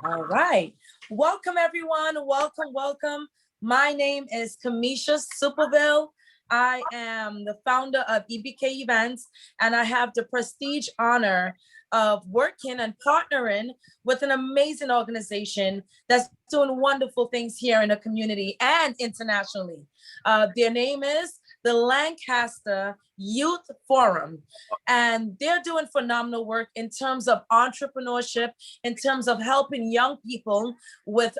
All right. Welcome, everyone. Welcome, welcome. My name is Kamisha Superville. I am the founder of Ebk Events, and I have the prestige honor of working and partnering with an amazing organization that's doing wonderful things here in the community and internationally. Their name is the Lancaster Youth Forum, and they're doing phenomenal work in terms of entrepreneurship, in terms of helping young people with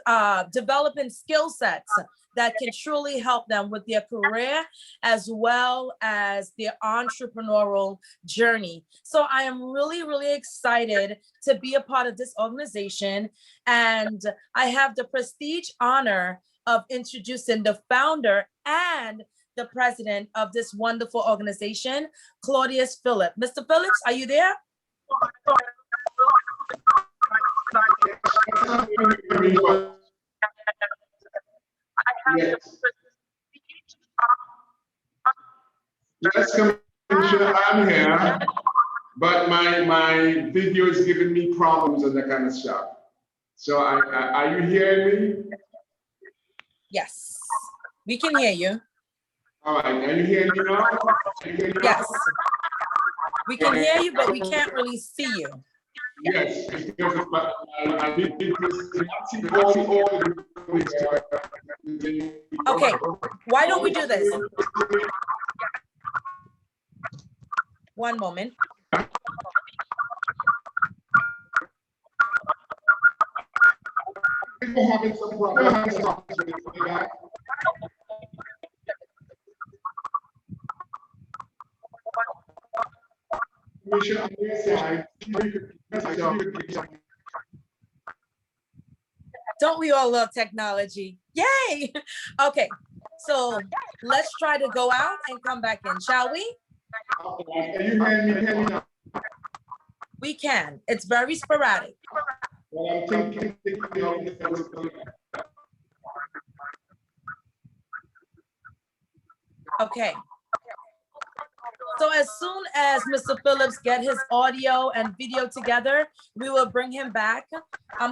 developing skill sets that can truly help them with their career as well as their entrepreneurial journey. So I am really, really excited to be a part of this organization. And I have the prestige honor of introducing the founder and the president of this wonderful organization, Claudius Phillips. Mr. Phillips, are you there? Yes. Yes, Commissioner, I'm here, but my video is giving me problems and that kind of stuff. So are you hearing me? Yes, we can hear you. All right, are you hearing me now? Yes, we can hear you, but we can't really see you. Yes, because I did this. Okay, why don't we do this? One moment. People having some problems. On your side. Don't we all love technology? Yay! Okay, so let's try to go out and come back in, shall we? Are you hearing me now? We can. It's very sporadic. Well, I'm thinking. Okay. So as soon as Mr. Phillips get his audio and video together, we will bring him back.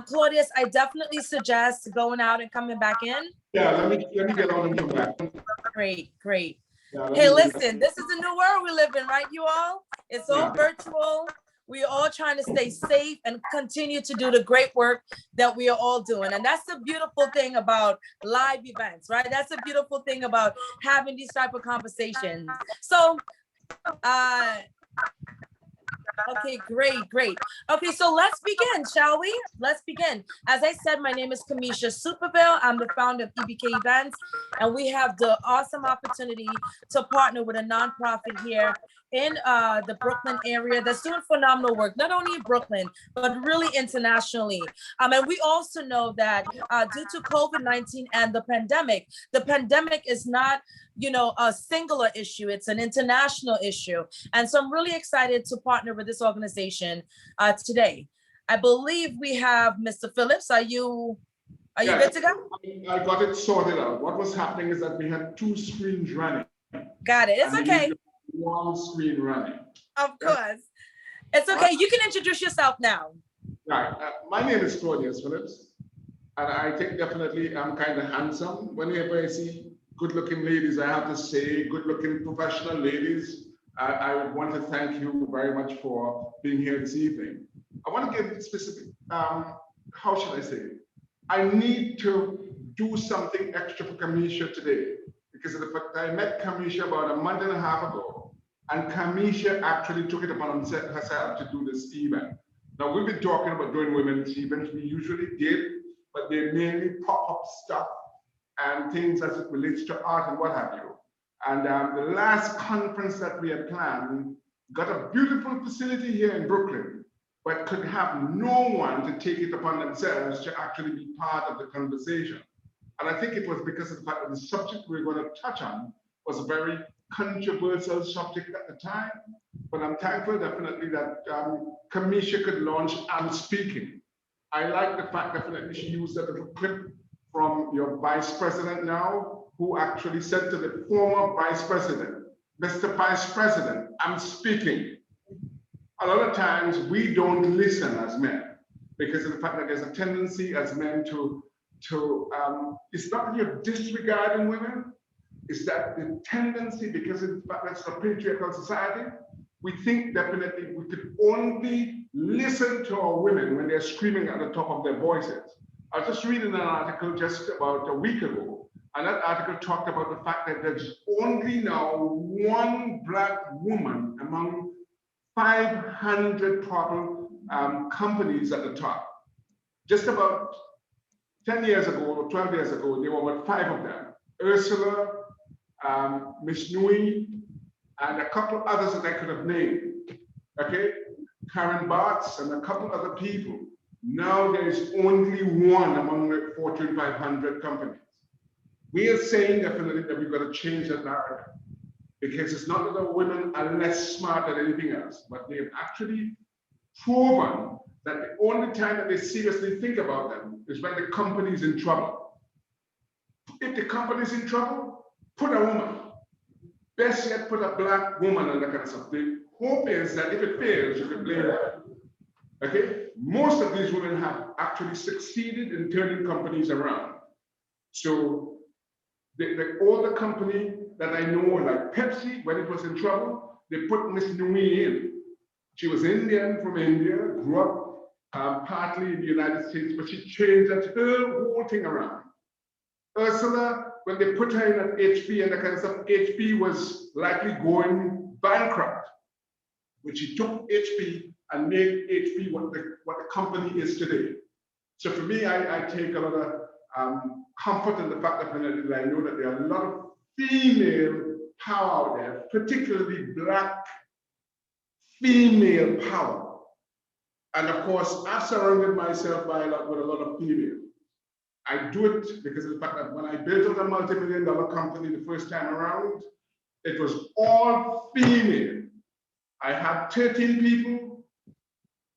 Claudius, I definitely suggest going out and coming back in. Yeah, let me get on and come back. Great, great. Yeah, Hey, listen, this is a new world we live in, right, you all? It's all virtual. We are all trying to stay safe and continue to do the great work that we are all doing. And that's the beautiful thing about live events, right? That's the beautiful thing about having these type of conversations. So, okay, great. Okay, so let's begin, shall we? Let's begin. As I said, my name is Kamisha Superville. I'm the founder of Ebk Events, and we have the awesome opportunity to partner with a nonprofit here in the Brooklyn area that's doing phenomenal work, not only in Brooklyn, but really internationally. And we also know that due to COVID-19 and the pandemic is not, a singular issue. It's an international issue. And so I'm really excited to partner with this organization today. I believe we have Mr. Phillips. Are you good to go? I got it sorted out. What was happening is that we had two screens running. Got it. It's okay. One screen running. Of course. It's okay. You can introduce yourself now. Right. My name is Claudius Phillips, and I think definitely I'm kind of handsome. Whenever I see good-looking ladies, I have to say, good-looking professional ladies, I want to thank you very much for being here this evening. I want to give specific, how should I say it? I need to do something extra for Kamisha today, because of the fact I met Kamisha about a month and a half ago, and Kamisha actually took it upon herself to do this event. Now, we've been talking about doing women's events. We usually did, but they're mainly pop-up stuff and things as it relates to art and what have you. And the last conference that we had planned got a beautiful facility here in Brooklyn, but could have no one to take it upon themselves to actually be part of the conversation. And I think it was because of the fact that the subject we were going to touch on was a very controversial subject at the time. But I'm thankful definitely that Kamisha could launch I'm Speaking. I like the fact definitely she used that little clip from your vice president now, who actually said to the former vice president, Mr. Vice President, I'm speaking. A lot of times we don't listen as men, because of the fact that there's a tendency as men to it's not that you're disregarding women, it's that the tendency, because of the fact that it's a patriarchal society, we think definitely we could only listen to our women when they're screaming at the top of their voices. I was just reading an article just about a week ago, and that article talked about the fact that there's only now one Black woman among 500 companies at the top. Just about 10 years ago or 12 years ago, there were about 5 of them. Ursula, Miss Nui, and a couple others that I could have named. Okay? Karen Bartz and a couple other people. Now there is only one among the Fortune 500 companies. We are saying definitely that we've got to change that narrative, because it's not that the women are less smart than anything else, but they've actually proven that the only time that they seriously think about them is when the company is in trouble. If the company is in trouble, put a woman. Best yet, put a Black woman and that kind of stuff. The hope is that if it fails, you can blame her. Okay? Most of these women have actually succeeded in turning companies around. So all the company that I know, like Pepsi, when it was in trouble, they put Miss Nui in. She was Indian from India, grew up partly in the United States, but she changed that whole thing around. Ursula, when they put her in at HP and that kind of stuff, HP was likely going bankrupt. But she took HP and made HP what the company is today. So for me, I take a lot of comfort in the fact that I know that there are a lot of female power out there, particularly Black female power. And of course, I've surrounded myself with a lot of females. I do it because of the fact that when I built a multi-million-dollar company the first time around, it was all female. I had 13 people,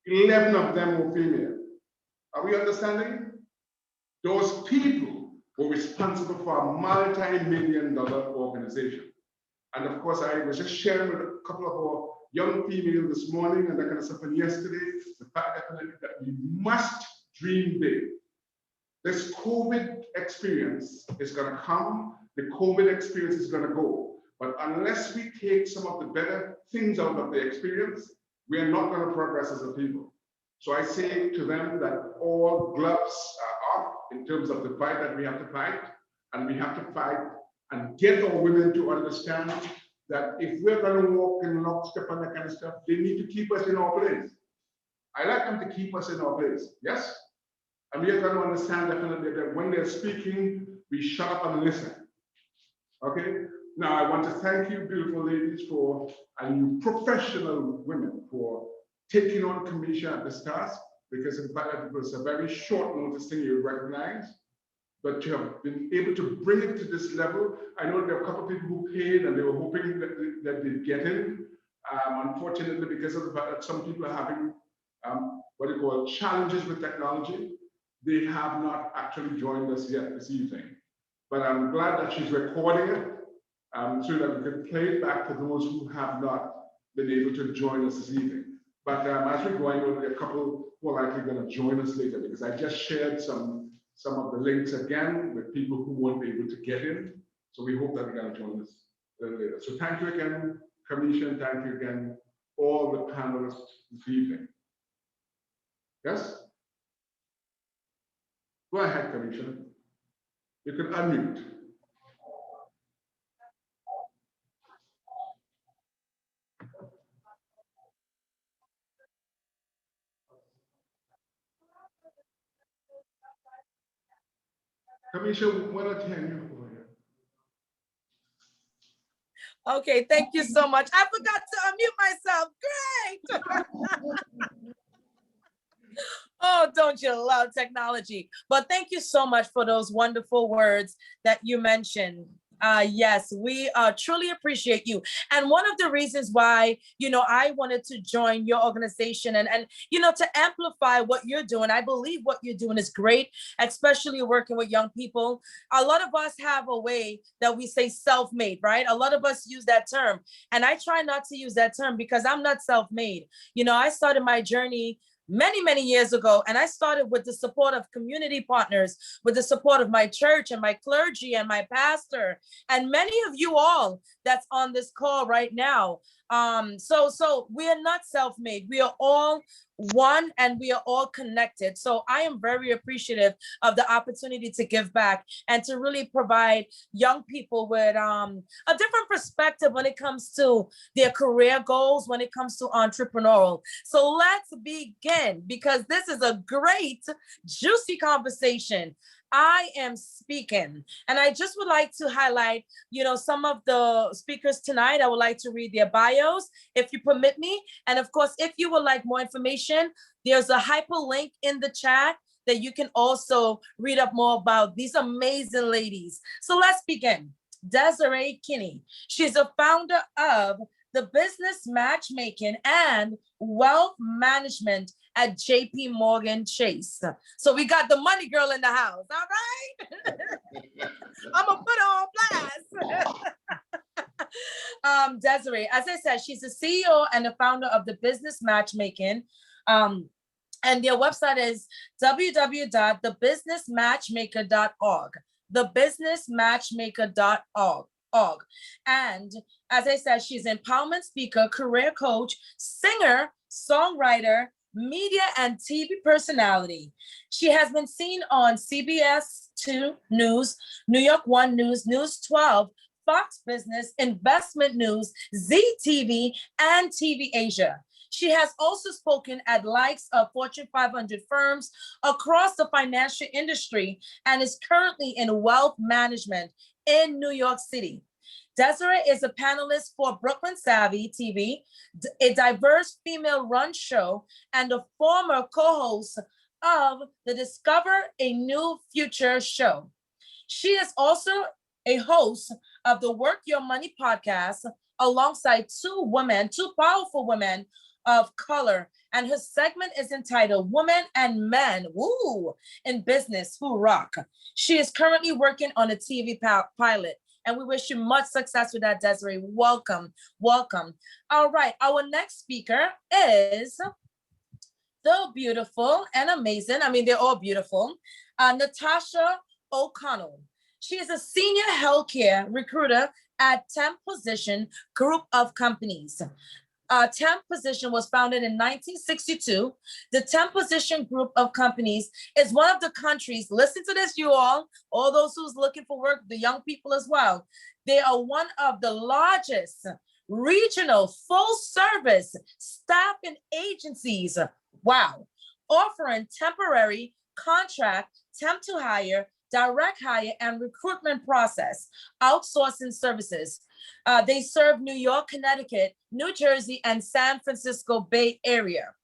11 of them were female. Are we understanding? Those people were responsible for a multi-million-dollar organization. And of course, I was just sharing with a couple of our young females this morning and that kind of stuff, and yesterday, the fact that we must dream big. This COVID experience is going to come, the COVID experience is going to go. But unless we take some of the better things out of the experience, we are not going to progress as a people. So I say to them that all gloves are off in terms of the fight that we have to fight, and we have to fight and get our women to understand that if we're going to walk in lockstep and that kind of stuff, they need to keep us in our place. I like them to keep us in our place, yes? And we are going to understand definitely that when they're speaking, we shut up and listen. Okay? Now, I want to thank you, beautiful ladies, and you professional women for taking on commission at this task, because in fact, it was a very short notice thing you recognize, but you have been able to bring it to this level. I know there are a couple of people who paid and they were hoping that they'd get in. Unfortunately, because of the fact that some people are having what they call challenges with technology, they have not actually joined us yet this evening. But I'm glad that she's recording it so that we can play it back to those who have not been able to join us this evening. But as we go, I know there are a couple who are likely going to join us later, because I just shared some of the links again with people who won't be able to get in. So we hope that they're going to join us a little later. So thank you again, Commission. Thank you again, all the panelists this evening. Yes? Go ahead, Commissioner. You can unmute. Commissioner, what are you for here? Okay, thank you so much. I forgot to unmute myself. Great. Oh, don't you love technology? But thank you so much for those wonderful words that you mentioned. Yes, we truly appreciate you. And one of the reasons why, I wanted to join your organization and to amplify what you're doing. I believe what you're doing is great, especially working with young people. A lot of us have a way that we say self-made, right? A lot of us use that term. And I try not to use that term because I'm not self-made. I started my journey many, many years ago. And I started with the support of community partners, with the support of my church and my clergy and my pastor, and many of you all that's on this call right now. So we are not self-made. We are all one and we are all connected. So I am very appreciative of the opportunity to give back and to really provide young people with a different perspective when it comes to their career goals, when it comes to entrepreneurial. So let's begin, because this is a great, juicy conversation. I am speaking, and I just would like to highlight, some of the speakers tonight. I would like to read their bios, if you permit me. And of course, if you would like more information, there's a hyperlink in the chat that you can also read up more about these amazing ladies. So let's begin. Desiree Kinney. She's a founder of the business matchmaking and wealth management at JP Morgan Chase. So we got the money girl in the house, all right? I'm gonna put her on blast. Desiree, as I said, she's the CEO and the founder of the business matchmaking. And their website is www.thebusinessmatchmaker.org. Thebusinessmatchmaker.org. And as I said, she's an empowerment speaker, career coach, singer, songwriter, media and TV personality. She has been seen on CBS 2 News, New York 1 News, News 12, Fox Business, Investment News, ZTV, and TV Asia. She has also spoken at likes of Fortune 500 firms across the financial industry and is currently in wealth management in New York City. Desiree is a panelist for Brooklyn Savvy TV, a diverse female-run show, and a former co-host of the Discover a New Future show. She is also a host of the Work Your Money podcast alongside two powerful women of color, and her segment is entitled Women and Men, in Business Who Rock. She is currently working on a TV pilot, and we wish you much success with that, Desiree. Welcome, welcome. All right, our next speaker is the beautiful and amazing, they're all beautiful, Natasha O'Connell. She is a senior healthcare recruiter at TemPositions Group of Companies. TemPositions was founded in 1962. The TemPositions Group of Companies is one of the countries, listen to this, you all those who's looking for work, the young people as well. They are one of the largest regional full-service staffing agencies, offering temporary, contract, temp to hire, direct hire, and recruitment process outsourcing services. They serve New York, Connecticut, New Jersey, and San Francisco Bay Area.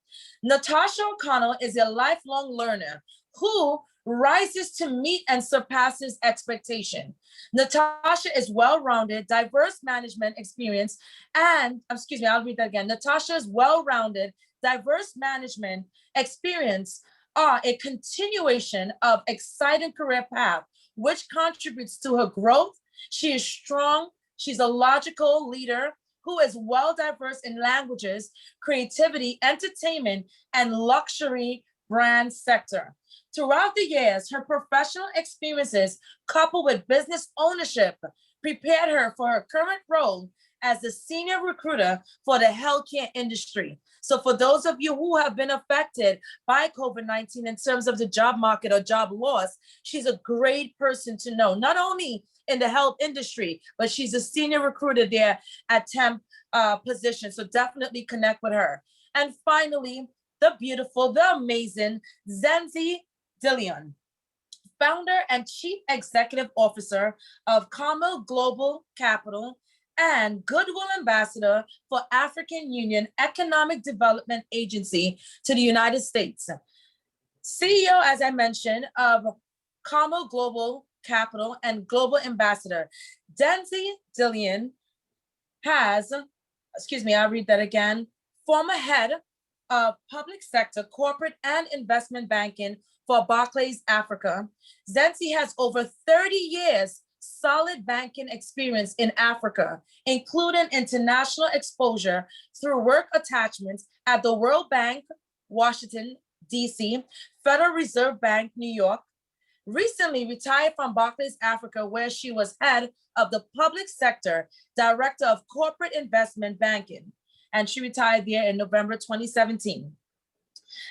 Natasha O'Connell is a lifelong learner who rises to meet and surpasses expectation. Natasha is well-rounded, diverse management experience, and, I'll read that again. Natasha's well-rounded, diverse management experience are a continuation of exciting career path, which contributes to her growth. She is strong. She's a logical leader who is well diverse in languages, creativity, entertainment, and luxury brand sector. Throughout the years, her professional experiences coupled with business ownership prepared her for her current role as the senior recruiter for the healthcare industry. So for those of you who have been affected by COVID-19 in terms of the job market or job loss, she's a great person to know, not only in the health industry, but she's a senior recruiter there at TemPositions. So definitely connect with her. And finally, the beautiful, the amazing Zanzi Dillian, founder and chief executive officer of Carmel Global Capital and Goodwill ambassador for African Union Economic Development Agency to the United States. CEO, as I mentioned, of Carmel Global Capital and Global Ambassador. Zanzi Dillian has, I'll read that again, former head of public sector, corporate and investment banking for Barclays Africa. Zienzi has over 30 years solid banking experience in Africa, including international exposure through work attachments at the World Bank, Washington, D.C., Federal Reserve Bank, New York. Recently retired from Barclays Africa, where she was head of the public sector, director of corporate investment banking, and she retired there in November 2017.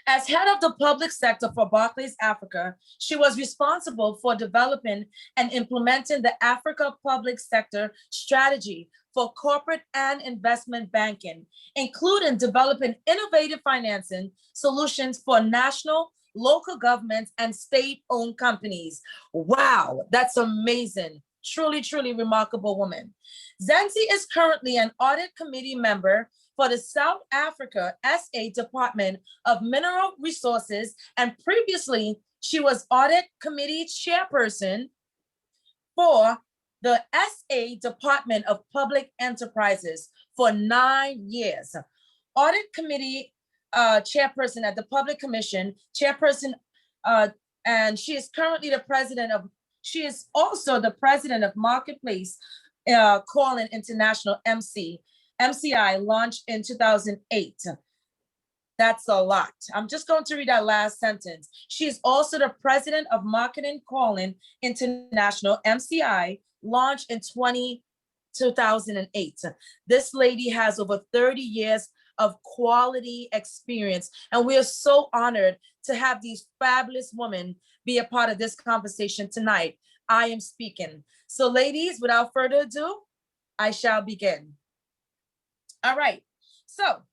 As head of the public sector for Barclays Africa, she was responsible for developing and implementing the Africa Public Sector Strategy for corporate and investment banking, including developing innovative financing solutions for national, local governments, and state-owned companies. Wow, that's amazing. Truly, truly remarkable woman. Zienzi is currently an audit committee member for the South Africa SA Department of Mineral Resources, and previously she was audit committee chairperson for the SA Department of Public Enterprises for 9 years. Audit committee chairperson at the Public Commission, chairperson, and she is currently the president of, she is also the president of Marketplace Calling International MCI, launched in 2008. That's a lot. I'm just going to read that last sentence. She is also the president of Marketing Calling International, MCI, launched in 2008. This lady has over 30 years of quality experience, and we are so honored to have these fabulous women be a part of this conversation tonight. I am speaking. So ladies, without further ado, I shall begin. All right, so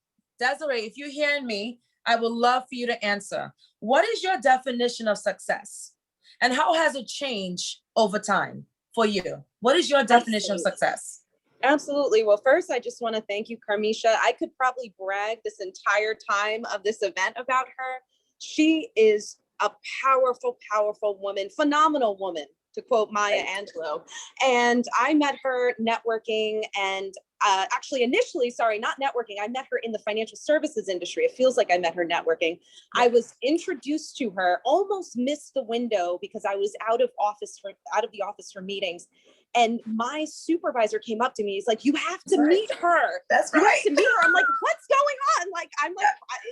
Desiree, if you're hearing me, I would love for you to answer. What is your definition of success? And how has it changed over time for you? What is your definition of success? Absolutely. Well, first, I just want to thank you, Carmisha. I could probably brag this entire time of this event about her. She is a powerful, powerful woman, phenomenal woman, to quote Maya Angelou. And I met her networking and actually initially, sorry, not networking. I met her in the financial services industry. It feels like I met her networking. I was introduced to her, almost missed the window because I was out of the office for meetings. And my supervisor came up to me. He's like, "You have to meet her. That's right. You right. have to meet her." I'm like, "What's going on?"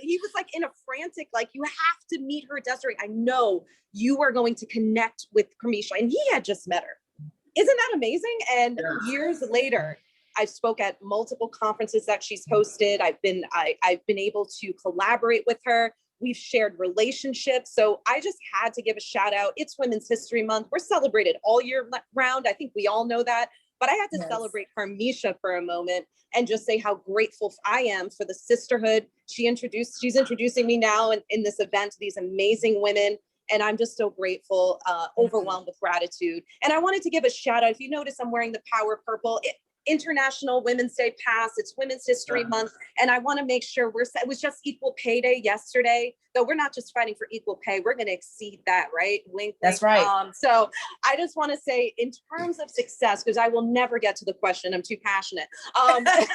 He was like in a frantic, like, "You have to meet her, Desiree. I know you are going to connect with Carmisha." And he had just met her. Isn't that amazing? And years later, I spoke at multiple conferences that she's hosted. I've been able to collaborate with her. We've shared relationships. So I just had to give a shout out. It's Women's History Month. We're celebrated all year round. I think we all know that. But I had to celebrate Carmisha for a moment and just say how grateful I am for the sisterhood. She's introducing me now in this event to these amazing women. And I'm just so grateful, overwhelmed with gratitude. And I wanted to give a shout out. If you notice, I'm wearing the Power Purple. International Women's Day passed. It's Women's History Month. And I want to make sure it was just Equal Pay Day yesterday, though we're not just fighting for equal pay. We're going to exceed that, right? Wink, that's right. So I just want to say, in terms of success, because I will never get to the question, I'm too passionate. I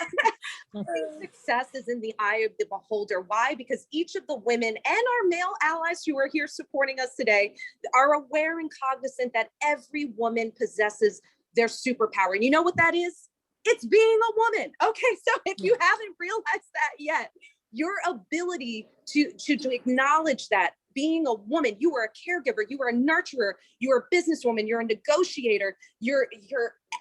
think success is in the eye of the beholder. Why? Because each of the women and our male allies who are here supporting us today are aware and cognizant that every woman possesses their superpower. And you know what that is? It's being a woman. Okay, so if you haven't realized that yet, your ability to acknowledge that being a woman, you are a caregiver, you are a nurturer, you're a businesswoman, you're a negotiator, you're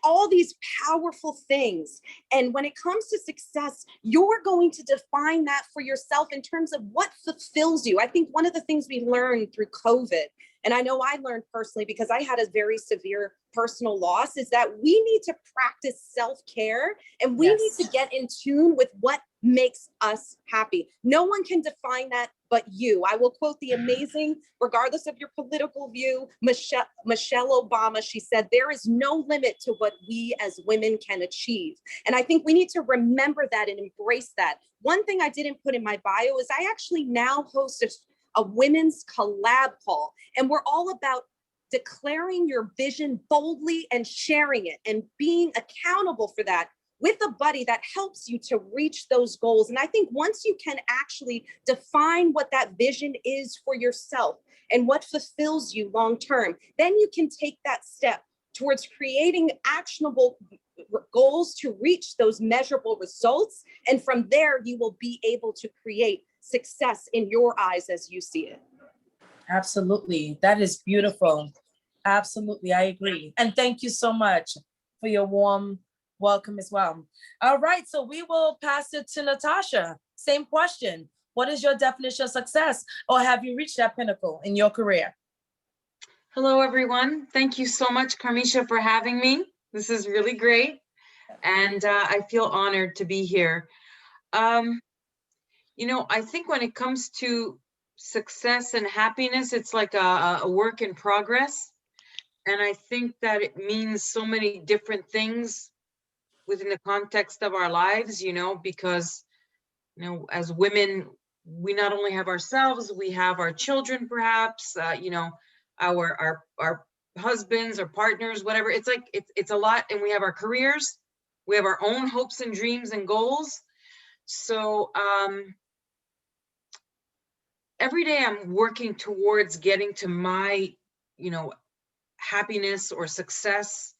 all these powerful things. And when it comes to success, you're going to define that for yourself in terms of what fulfills you. I think one of the things we learned through COVID, and I know I learned personally because I had a very severe personal loss, is that we need to practice self-care and we need to get in tune with what makes us happy. No one can define that but you. I will quote the amazing, regardless of your political view, Michelle Obama. She said, "There is no limit to what we as women can achieve." And I think we need to remember that and embrace that. One thing I didn't put in my bio is I actually now host a women's collab call. And we're all about declaring your vision boldly and sharing it and being accountable for that with a buddy that helps you to reach those goals. And I think once you can actually define what that vision is for yourself and what fulfills you long term, then you can take that step towards creating actionable goals to reach those measurable results. And from there, you will be able to create success in your eyes as you see it. Absolutely. That is beautiful. Absolutely. I agree. And thank you so much for your warm welcome as well. All right. So we will pass it to Natasha. Same question. What is your definition of success, or have you reached that pinnacle in your career? Hello, everyone. Thank you so much, Carmisha, for having me. This is really great. And I feel honored to be here. You know, I think when it comes to success and happiness, it's like a work in progress. And I think that it means so many different things within the context of our lives, you know, because, you know, as women, we not only have ourselves, we have our children, perhaps, you know, our husbands or partners, whatever. It's like, it's a lot. And we have our careers, we have our own hopes and dreams and goals. So every day I'm working towards getting to my, you know, happiness or success.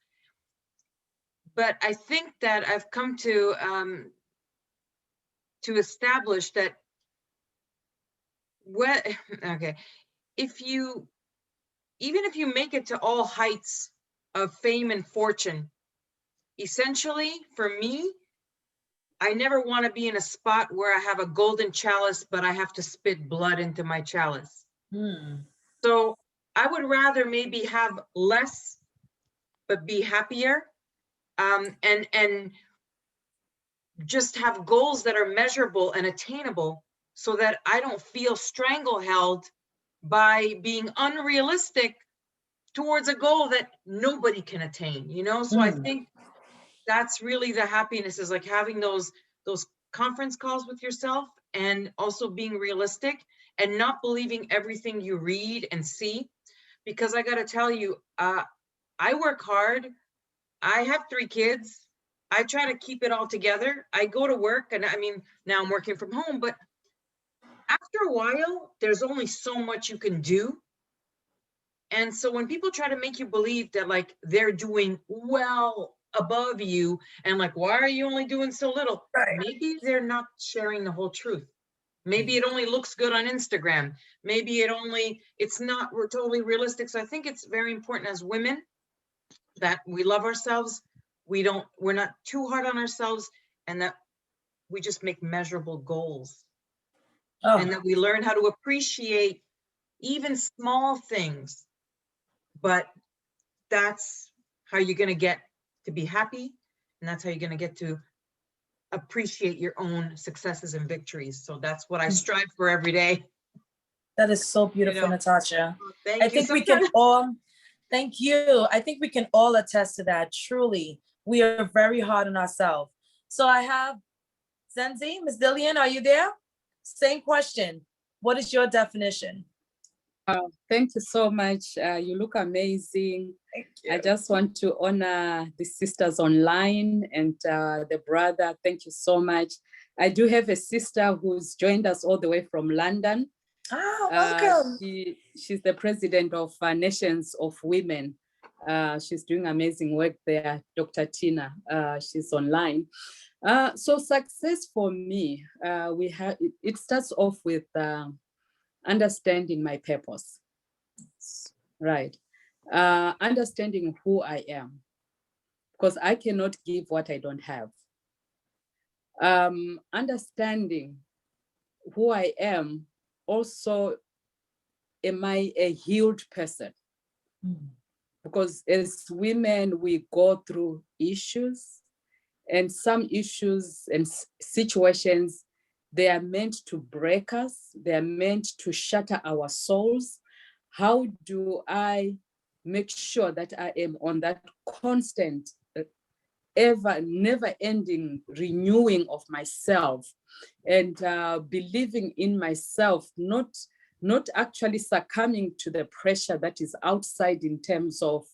But I think that I've come to establish that even if you make it to all heights of fame and fortune, essentially for me, I never want to be in a spot where I have a golden chalice, but I have to spit blood into my chalice. So I would rather maybe have less, but be happier, and just have goals that are measurable and attainable, so that I don't feel strangled by being unrealistic towards a goal that nobody can attain, you know? So I think that's really the happiness, is like having those conference calls with yourself, and also being realistic and not believing everything you read and see. Because I got to tell you, I work hard. I have 3 kids. I try to keep it all together. I go to work, and I mean, now I'm working from home, but after a while, there's only so much you can do. And so when people try to make you believe that like they're doing well above you, and like, why are you only doing so little? Right. Maybe they're not sharing the whole truth. Maybe it only looks good on Instagram. Maybe it's not totally realistic. So I think it's very important as women that we love ourselves. We're not too hard on ourselves, and that we just make measurable goals. And that we learn how to appreciate even small things. But that's how you're going to get to be happy. And that's how you're going to get to appreciate your own successes and victories. So that's what I strive for every day. That is so beautiful, You know, Natasha. Thank I you. think we can all, thank you. I think we can all attest to that. Truly, we are very hard on ourselves. So I have Zanzi, Ms. Dillian, are you there? Same question. What is your definition? Thank you so much. You look amazing. Thank you. I just want to honor the sisters online and the brother. Thank you so much. I do have a sister who's joined us all the way from London. Oh, welcome. She's the president of Nations of Women. She's doing amazing work there, Dr. Tina. She's online. So success for me, it starts off with understanding my purpose, right? Understanding who I am, because I cannot give what I don't have. Understanding who I am, also, am I a healed person? Because as women, we go through issues, and some issues and situations, they are meant to break us. They are meant to shatter our souls. How do I make sure that I am on that constant, never-ending renewing of myself, and believing in myself, not actually succumbing to the pressure that is outside in terms of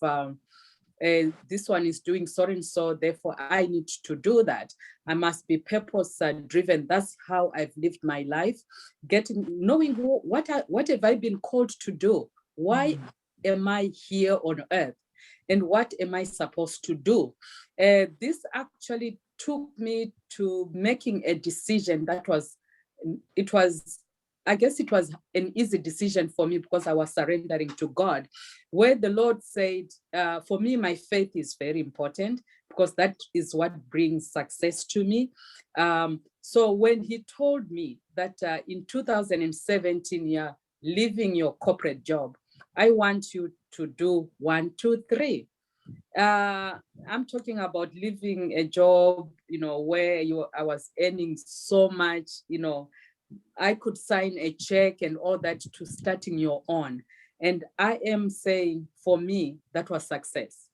this one is doing so and so, therefore I need to do that. I must be purpose driven. That's how I've lived my life. Knowing what have I been called to do? Why am I here on earth? and what am I supposed to do? This actually took me to making a decision that was, I guess it was an easy decision for me because I was surrendering to God, where the Lord said, for me, my faith is very important because that is what brings success to me. So when he told me that in 2017, you're leaving your corporate job, I want you to do 1, 2, 3. I'm talking about leaving a job, where I was earning so much, I could sign a check and all that, to starting your own. And I am saying, for me, that was success.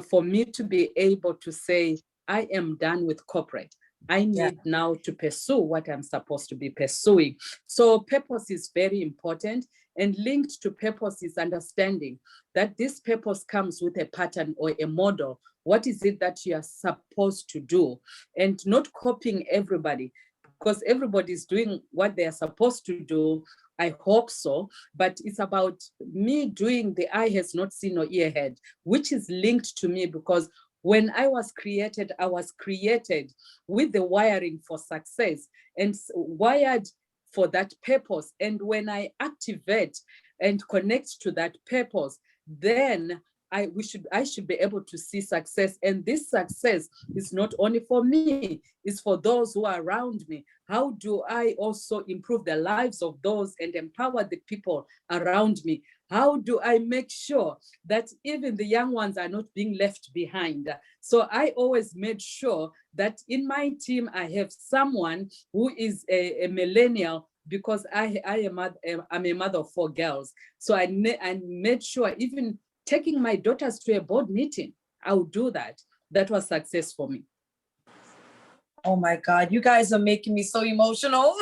For me to be able to say, I am done with corporate. I need now to pursue what I'm supposed to be pursuing. So purpose is very important, and linked to purpose is understanding that this purpose comes with a pattern or a model. What is it that you are supposed to do? And not copying everybody, because everybody's doing what they are supposed to do. I hope so, but it's about me doing the eye has not seen or ear heard, which is linked to me, because when I was created with the wiring for success and wired for that purpose. And when I activate and connect to that purpose, then I should be able to see success. And this success is not only for me, it's for those who are around me. How do I also improve the lives of those and empower the people around me? How do I make sure that even the young ones are not being left behind? So I always made sure that in my team, I have someone who is a millennial, because I'm a mother of 4 girls. So I made sure, even taking my daughters to a board meeting, I would do that. That was success for me. Oh my God, you guys are making me so emotional.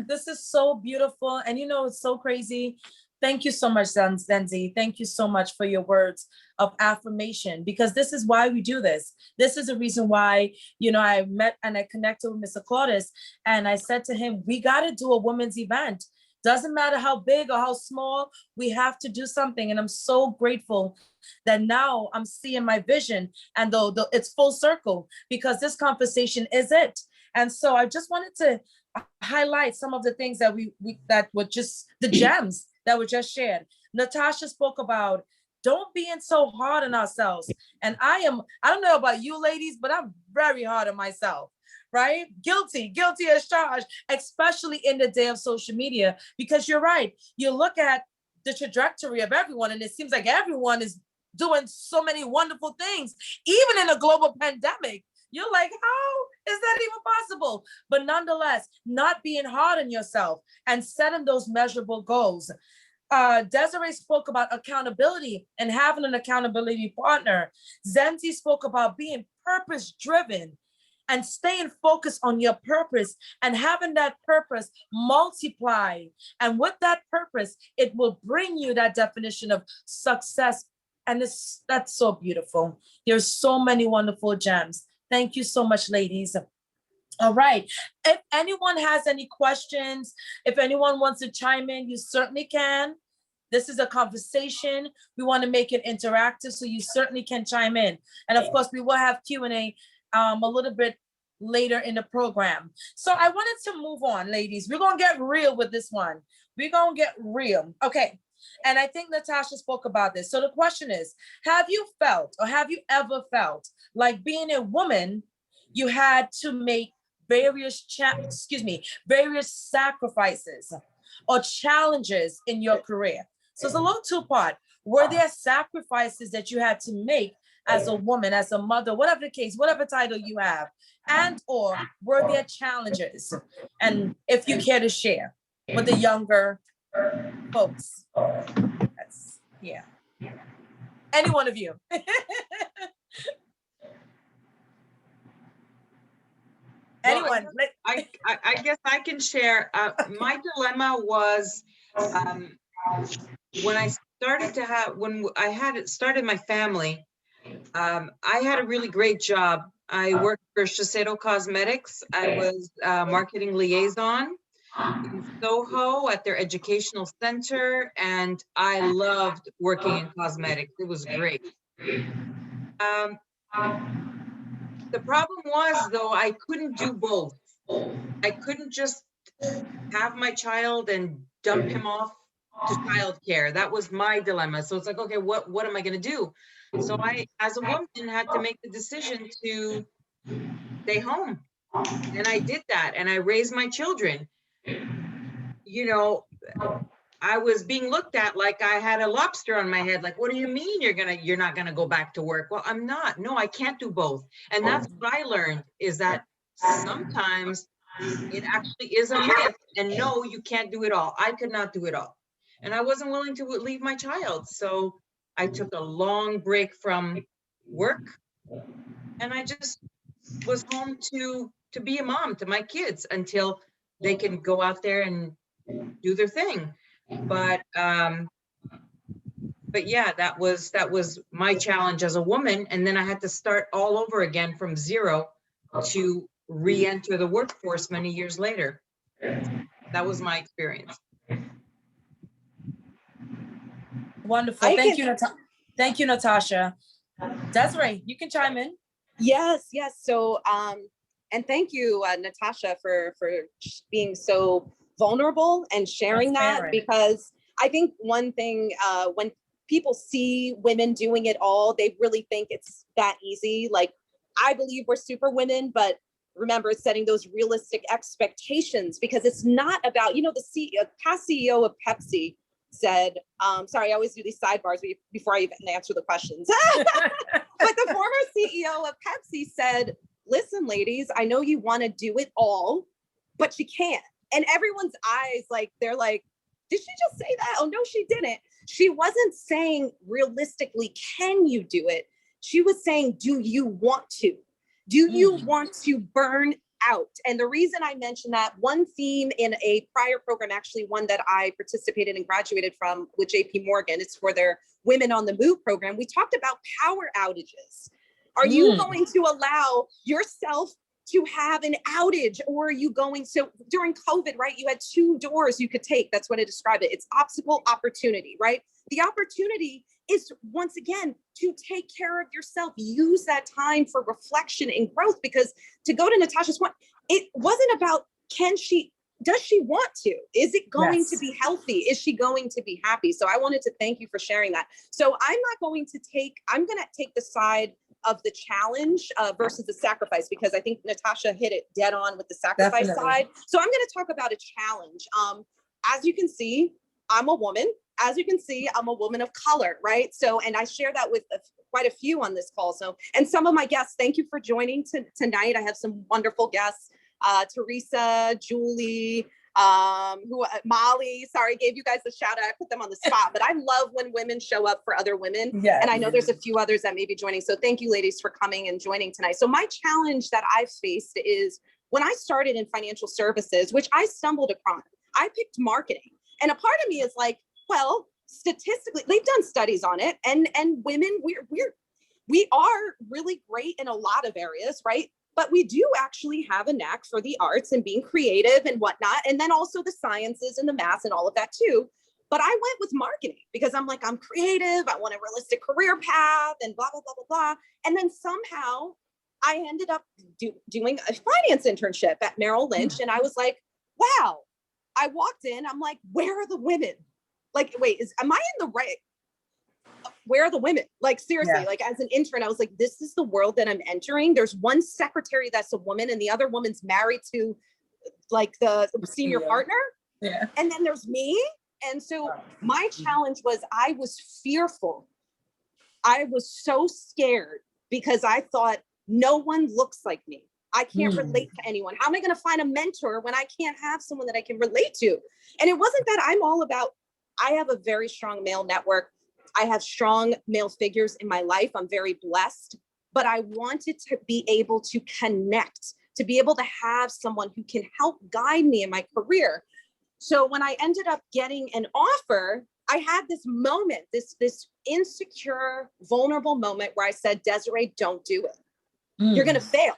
This is so beautiful. And it's so crazy. Thank you so much, Zienzi. Thank you so much for your words of affirmation, because this is why we do this. This is the reason why, I met and I connected with Mr. Claudius, and I said to him, we got to do a women's event. Doesn't matter how big or how small, we have to do something. And I'm so grateful that now I'm seeing my vision, and though it's full circle, because this conversation is it. And so I just wanted to highlight some of the things that that were just the gems that were just shared. Natasha spoke about don't being so hard on ourselves. And I don't know about you ladies, but I'm very hard on myself. Right? Guilty as charged, especially in the day of social media, because you're right. You look at the trajectory of everyone, and it seems like everyone is doing so many wonderful things, even in a global pandemic. You're like, how is that even possible? But nonetheless, not being hard on yourself and setting those measurable goals. Desiree spoke about accountability and having an accountability partner. Zienzi spoke about being purpose-driven and staying focused on your purpose and having that purpose multiply. And with that purpose, it will bring you that definition of success. And that's so beautiful. There's so many wonderful gems. Thank you so much, ladies. All right. If anyone has any questions, if anyone wants to chime in, you certainly can. This is a conversation. We want to make it interactive, so you certainly can chime in. And of course, we will have Q&A a little bit later in the program. So I wanted to move on, ladies. We're going to get real with this one. We're going to get real. Okay. And I think Natasha spoke about this. So the question is, have you felt, or have you ever felt like being a woman, you had to make various sacrifices or challenges in your career? So it's a little two-part. Were there sacrifices that you had to make as a woman, as a mother, whatever the case, whatever title you have, and or were there challenges? And if you care to share with the younger folks. That's, yeah. Any one of you. Anyone. Well, I guess I can share. My dilemma was when I started my family, I had a really great job. I worked for Shiseido Cosmetics. I was marketing liaison. in Soho at their educational center, and I loved working in cosmetics. It was great. The problem was, though, I couldn't do both. I couldn't just have my child and dump him off to childcare. That was my dilemma. So it's like, okay, what am I going to do? So I, as a woman, had to make the decision to stay home. And I did that, and I raised my children. You know, I was being looked at like I had a lobster on my head. Like, what do you mean you're not gonna go back to work? Well, I'm not. No, I can't do both. And that's what I learned, is that sometimes it actually is a myth. And no, you can't do it all. I could not do it all. And I wasn't willing to leave my child. So I took a long break from work, and I just was home to be a mom to my kids until they can go out there and do their thing. But yeah, that was my challenge as a woman. And then I had to start all over again from zero to re-enter the workforce many years later. That was my experience. Wonderful. Thank you, Natasha. Desiree, you can chime in. Yes. So, and thank you, Natasha, for being so vulnerable and sharing that, because I think one thing, when people see women doing it all, they really think it's that easy. Like, I believe we're super women, but remember setting those realistic expectations, because it's not about, the past CEO of Pepsi said, sorry, I always do these sidebars before I even answer the questions. But the former CEO of Pepsi said, listen, ladies, I know you want to do it all, but you can't. And everyone's eyes, they're like, did she just say that? Oh, no, she didn't. She wasn't saying realistically, can you do it? She was saying, do you want to? Do you want to burn out? And the reason I mentioned that, one theme in a prior program, actually one that I participated and graduated from with JP Morgan, it's for their Women on the Move program. We talked about power outages. Are you going to allow yourself to have an outage, or are you going, so during COVID, right, you had two doors you could take. That's what I described it. It's obstacle, opportunity, right? The opportunity is, once again, to take care of yourself. Use that time for reflection and growth, because to go to Natasha's point, it wasn't about, does she want to? Is it going to be healthy? Is she going to be happy? So I wanted to thank you for sharing that. So I'm going to take the side of the challenge versus the sacrifice, because I think Natasha hit it dead on with the sacrifice side. So I'm going to talk about a challenge. As you can see, I'm a woman. As you can see, I'm a woman of color, right? So, and I share that with quite a few on this call. So, and some of my guests, thank you for joining tonight. I have some wonderful guests, Teresa, Julie, Molly, sorry, gave you guys a shout out. I put them on the spot, but I love when women show up for other women. Yes. And I know there's a few others that may be joining. So thank you, ladies, for coming and joining tonight. So my challenge that I've faced is, when I started in financial services, which I stumbled upon, I picked marketing. And a part of me is like, well, statistically, they've done studies on it, and women, we are really great in a lot of areas, right? But we do actually have a knack for the arts and being creative and whatnot. And then also the sciences and the math and all of that too. But I went with marketing because I'm like, I'm creative. I want a realistic career path and blah, blah, blah, blah, blah. And then somehow I ended up doing a finance internship at Merrill Lynch. And I was like, wow, I walked in, I'm like, where are the women? Like, wait, am I in the right? Where are the women? Like, seriously, like as an intern, I was like, this is the world that I'm entering. There's one secretary that's a woman and the other woman's married to like the senior partner. Yeah. And then there's me. And so my challenge was, I was fearful. I was so scared because I thought, no one looks like me. I can't relate to anyone. How am I going to find a mentor when I can't have someone that I can relate to? And it wasn't that I'm all about, I have a very strong male network. I have strong male figures in my life. I'm very blessed, but I wanted to be able to connect, to be able to have someone who can help guide me in my career. So when I ended up getting an offer, I had this moment, this insecure, vulnerable moment where I said, Desiree, don't do it. You're going to fail.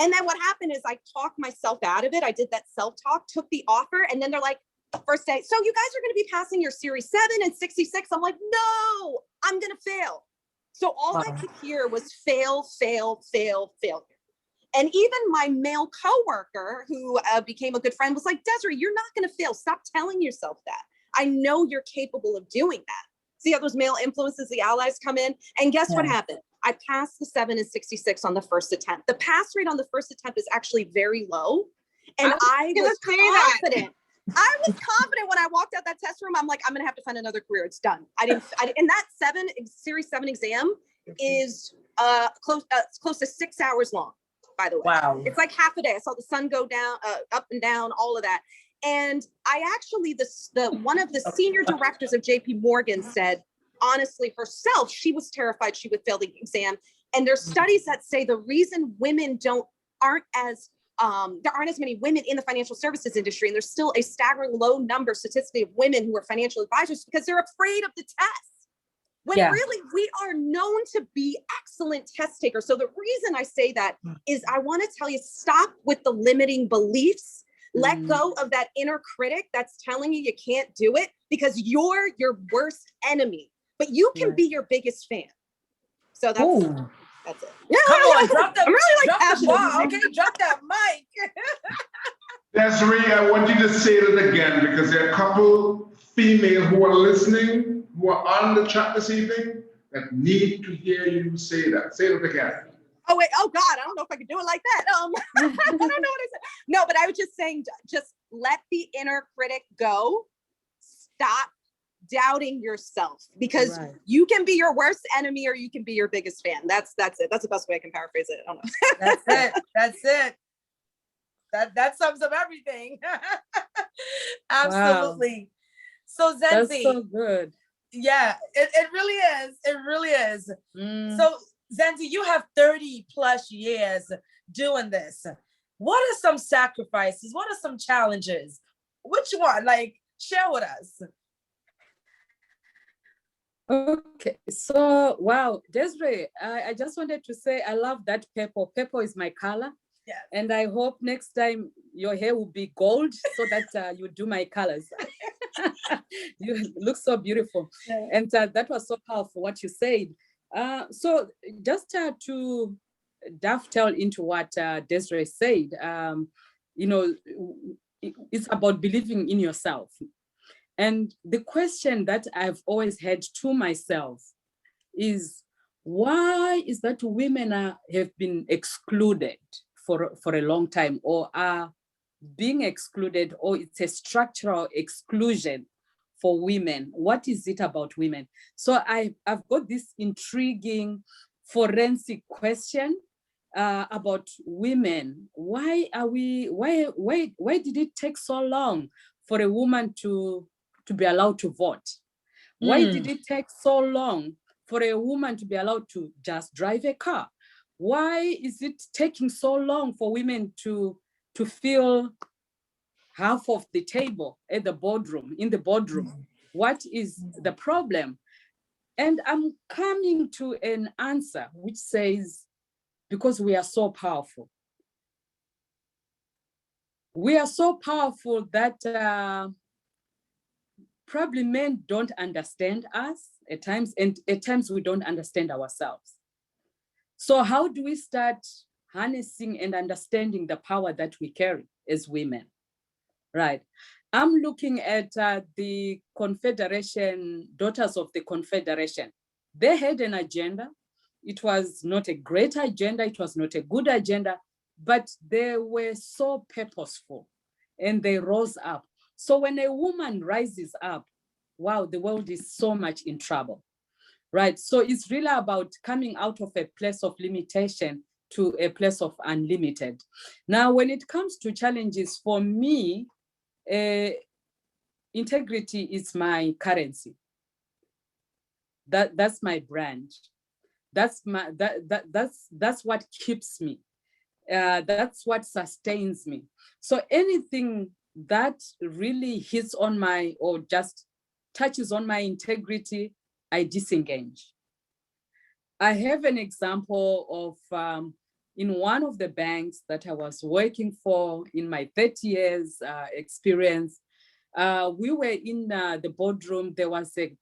And then what happened is I talked myself out of it. I did that self-talk, took the offer, and then they're like, first day, so you guys are going to be passing your Series 7 and 66. I'm like, no, I'm going to fail. So all I could hear was fail, fail, fail, failure. And even my male coworker who became a good friend was like, Desiree, you're not going to fail. Stop telling yourself that. I know you're capable of doing that. See how those male influences, the allies come in? And guess what happened? I passed the 7 and 66 on the first attempt. The pass rate on the first attempt is actually very low. And I was confident. I was confident when I walked out that test room. I'm like, I'm going to have to find another career. It's done. And that Series 7 exam is close to 6 hours long, by the way. Wow. It's like half a day. I saw the sun go down, up and down, all of that. And I actually, one of the senior directors of JP Morgan said, honestly, herself, she was terrified she would fail the exam. And there's studies that say the reason women aren't as there aren't as many women in the financial services industry, and there's still a staggering low number statistically of women who are financial advisors because they're afraid of the test. When really we are known to be excellent test takers. So the reason I say that is I want to tell you, stop with the limiting beliefs. Let go of that inner critic that's telling you can't do it, because you're your worst enemy, but you can be your biggest fan. So that's it. Yeah, come on, drop that. I'm really like drop the passionate. ball. Okay, drop that mic. Desiree, I want you to say it again, because there are a couple females who are listening, who are on the chat this evening, that need to hear you say that. Say it again. Oh, wait. Oh, God. I don't know if I could do it like that. I don't know what I said. No, but I was just saying, just let the inner critic go. Stop doubting yourself, because you can be your worst enemy or you can be your biggest fan. That's it. That's the best way I can paraphrase it. I don't know. That's it. That sums up everything. Absolutely. Wow. So Zenzi, that's so good. Yeah, it really is. It really is. So Zenzi, you have 30 plus years doing this. What are some sacrifices? What are some challenges? Which one? Like, share with us. Okay, so wow, Desiree, I just wanted to say I love that purple. Purple is my color. Yeah. And I hope next time your hair will be gold so that you do my colors. You look so beautiful. Yeah. And that was so powerful what you said. So just to dovetail into what Desiree said, it's about believing in yourself. And the question that I've always had to myself is, why is that women have been excluded for a long time, or are being excluded, or it's a structural exclusion for women? What is it about women? So I've got this intriguing forensic question about women. Why did it take so long for a woman to be allowed to vote? Why did it take so long for a woman to be allowed to just drive a car? Why is it taking so long for women to fill half of the table at the boardroom, in the boardroom? What is the problem? And I'm coming to an answer which says, because we are so powerful. We are so powerful that probably men don't understand us at times, and at times we don't understand ourselves. So how do we start harnessing and understanding the power that we carry as women? Right. I'm looking at the Confederation, Daughters of the Confederation. They had an agenda. It was not a great agenda. It was not a good agenda, but they were so purposeful and they rose up. So when a woman rises up, wow, the world is so much in trouble, right? So it's really about coming out of a place of limitation to a place of unlimited. Now, when it comes to challenges, for me, integrity is my currency. That's my brand. That's what keeps me. That's what sustains me. So anything that really hits on my, or just touches on my integrity, I disengage. I have an example of in one of the banks that I was working for in my 30 years experience. We were in the boardroom. There was a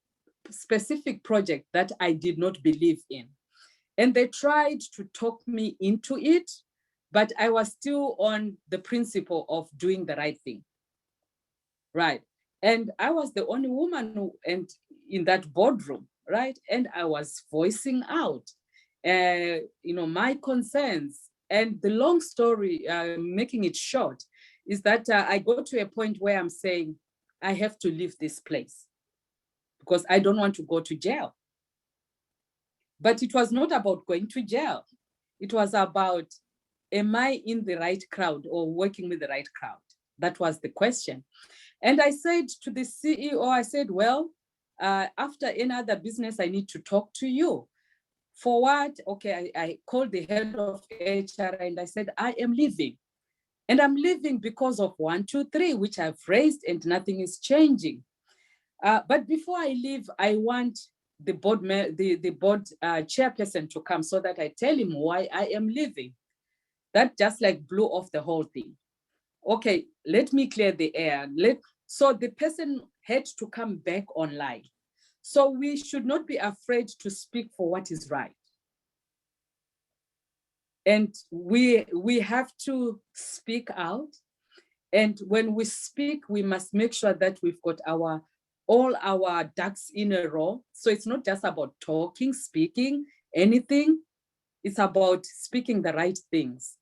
specific project that I did not believe in. And they tried to talk me into it, but I was still on the principle of doing the right thing. Right. And I was the only woman in that boardroom, right? And I was voicing out, my concerns. And the long story, making it short, is that I got to a point where I'm saying, I have to leave this place because I don't want to go to jail. But it was not about going to jail. It was about, am I in the right crowd or working with the right crowd? That was the question. And I said to the CEO, I said, well, after any other business, I need to talk to you. For what? Okay, I called the head of HR and I said, I am leaving. And I'm leaving because of 1, 2, 3, which I've raised and nothing is changing. But before I leave, I want the board chairperson to come so that I tell him why I am leaving. That just like blew off the whole thing. Okay, let me clear the air. So the person had to come back online. So we should not be afraid to speak for what is right. And we have to speak out. And when we speak, we must make sure that we've got all our ducks in a row. So it's not just about talking, speaking, anything. It's about speaking the right things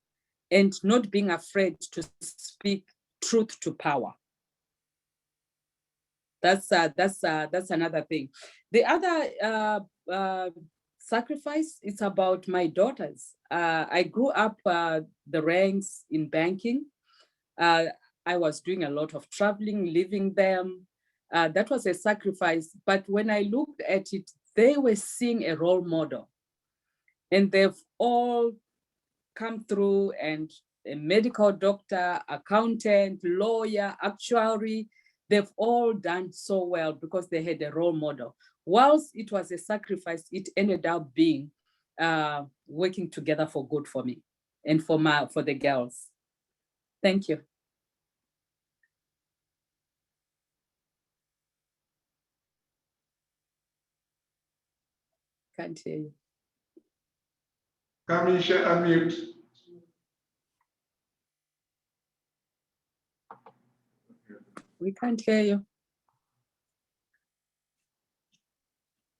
and not being afraid to speak truth to power. That's another thing. The other sacrifice is about my daughters. I grew up the ranks in banking. I was doing a lot of traveling, leaving them. That was a sacrifice. But when I looked at it, they were seeing a role model. And they've all come through, and a medical doctor, accountant, lawyer, actuary, they've all done so well because they had a role model. Whilst it was a sacrifice, it ended up being working together for good for me and for the girls. Thank you. Can't hear you. Kamisha, unmute. We can't hear you.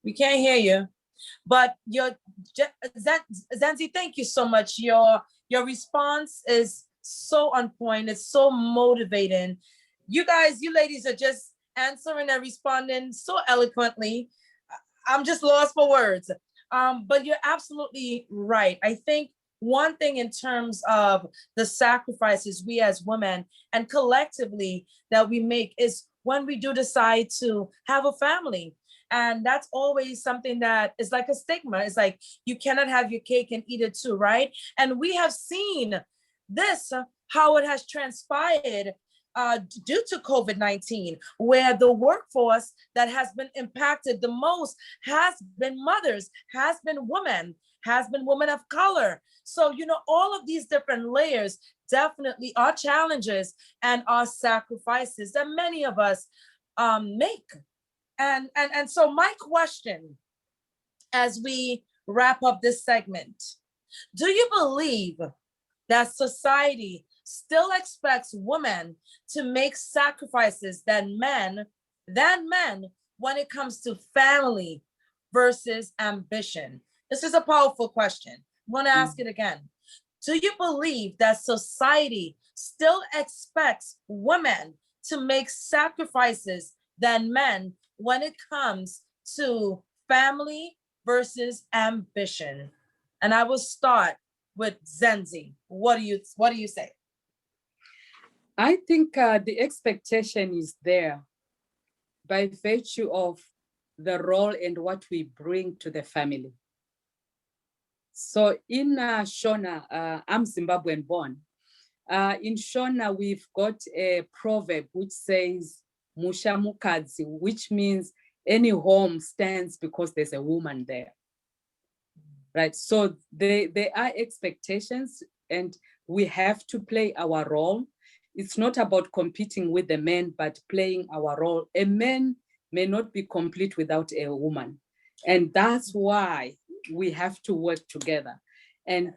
We can't hear you. But Zanzi, thank you so much. Your response is so on point. It's so motivating. You ladies are just answering and responding so eloquently. I'm just lost for words. But you're absolutely right. I think one thing in terms of the sacrifices we as women and collectively that we make is when we do decide to have a family. And that's always something that is like a stigma. It's like, you cannot have your cake and eat it too, right? And we have seen this, how it has transpired due to COVID-19, where the workforce that has been impacted the most has been mothers, has been women of color. So, all of these different layers definitely are challenges and are sacrifices that many of us make. And so my question, as we wrap up this segment, do you believe that society still expects women to make sacrifices than men when it comes to family versus ambition? This is a powerful question. I'm going to ask it again. Do you believe that society still expects women to make sacrifices than men when it comes to family versus ambition? And I will start with Zienzi. What do you say? I think the expectation is there by virtue of the role and what we bring to the family. So in Shona, I'm Zimbabwean born. In Shona, we've got a proverb which says, Musha Mukadzi, which means any home stands because there's a woman there, right? So there are expectations and we have to play our role. It's not about competing with the men, but playing our role. A man may not be complete without a woman. And that's why we have to work together. And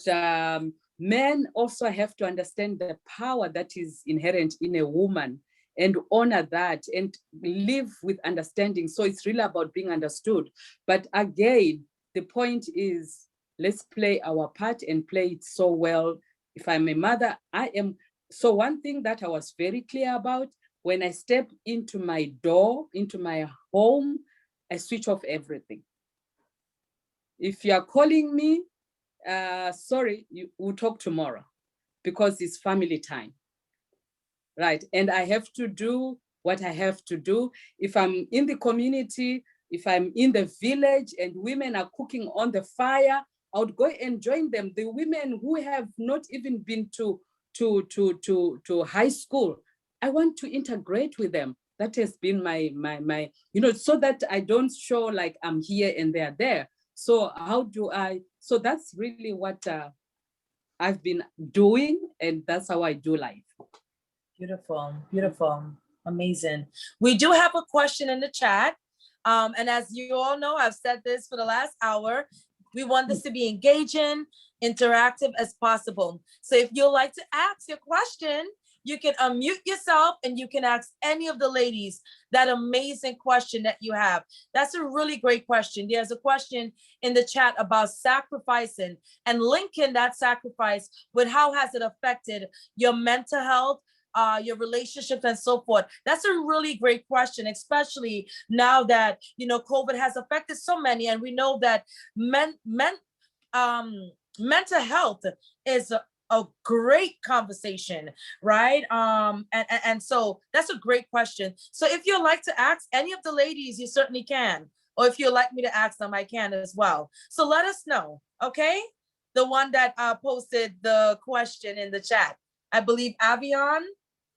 men also have to understand the power that is inherent in a woman and honor that and live with understanding. So it's really about being understood. But again, the point is, let's play our part and play it so well. If I'm a mother, I am. So one thing that I was very clear about, when I step into my door, into my home, I switch off everything. If you are calling me, sorry, we'll talk tomorrow because it's family time, right? And I have to do what I have to do. If I'm in the community, if I'm in the village and women are cooking on the fire, I would go and join them. The women who have not even been to high school, I want to integrate with them. That has been my so that I don't show like I'm here and they're there. So how do I, so that's really what I've been doing, and that's how I do life. Beautiful, beautiful, amazing. We do have a question in the chat. And as you all know, I've said this for the last hour. We want this to be engaging, interactive as possible. So if you'd like to ask your question, you can unmute yourself and you can ask any of the ladies that amazing question that you have. That's a really great question. There's a question in the chat about sacrificing and linking that sacrifice with how has it affected your mental health, your relationships and so forth. That's a really great question, especially now that, you know, COVID has affected so many, and we know that mental health is a great conversation, right? And so that's a great question. So if you'd like to ask any of the ladies, you certainly can. Or if you'd like me to ask them, I can as well. So let us know, okay? The one that posted the question in the chat. I believe Avion,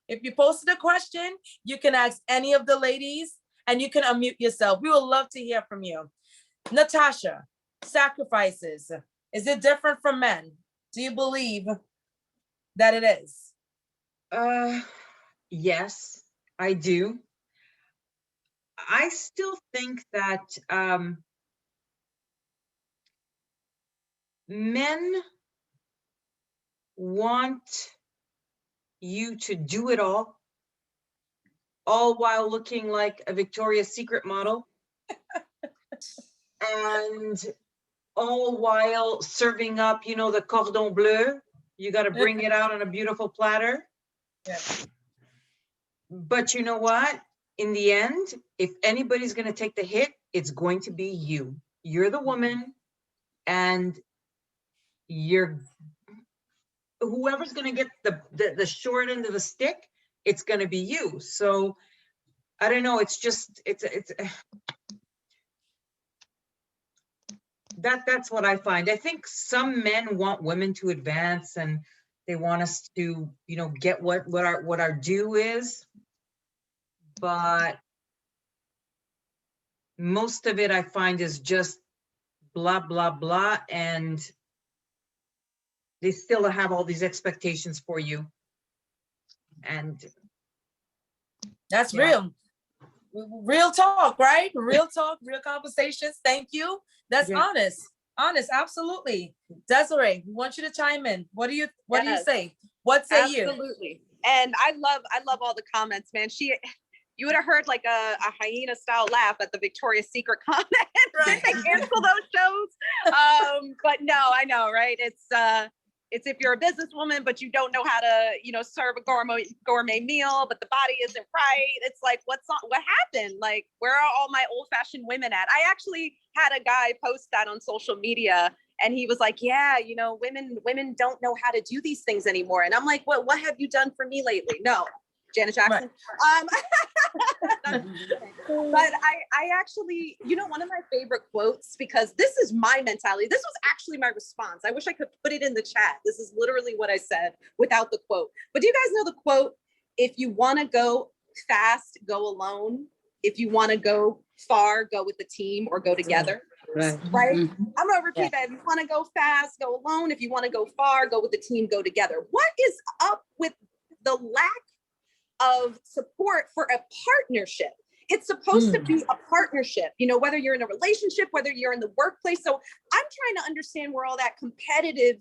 if you posted a question, you can ask any of the ladies and you can unmute yourself. We would love to hear from you. Natasha, sacrifices, is it different from men? Do you believe that it is? Yes, I do. I still think that men want you to do it all while looking like a Victoria's Secret model, and all while serving up, you know, the cordon bleu. You got to bring it out on a beautiful platter. Yeah. But you know what? In the end, if anybody's going to take the hit, it's going to be you. You're the woman, and you're whoever's going to get the short end of the stick, it's going to be you. So I don't know. It's just, that's what I find. I think some men want women to advance and they want us to, you know, get what our due is. But most of it I find is just blah, blah, blah. And they still have all these expectations for you. And that's yeah. real talk, right? Real talk, real conversations. Thank you. That's Yeah. honest, absolutely. Desiree, we want you to chime in. What do you Yes. say? What say you? Absolutely. And I love all the comments, man. You would have heard like a hyena style laugh at the Victoria's Secret comment. Right. Did they cancel those shows? But no, I know, right? It's if you're a businesswoman, but you don't know how to, you know, serve a gourmet meal, but the body isn't right. It's like, what happened? Like, where are all my old fashioned women at? I actually had a guy post that on social media, and he was like, yeah, you know, women don't know how to do these things anymore. And I'm like, what have you done for me lately? No, Janet Jackson. Right. But I actually, you know, one of my favorite quotes, because this is my mentality. This was actually my response. I wish I could put it in the chat. This is literally what I said without the quote. But do you guys know the quote? If you want to go fast, go alone. If you want to go far, go with the team or go together. Right. right? Mhm. I'm going to repeat that. If you want to go fast, go alone. If you want to go far, go with the team, go together. What is up with the lack of support for a partnership? It's supposed to be a partnership, you know, whether you're in a relationship, whether you're in the workplace. So I'm trying to understand where all that competitive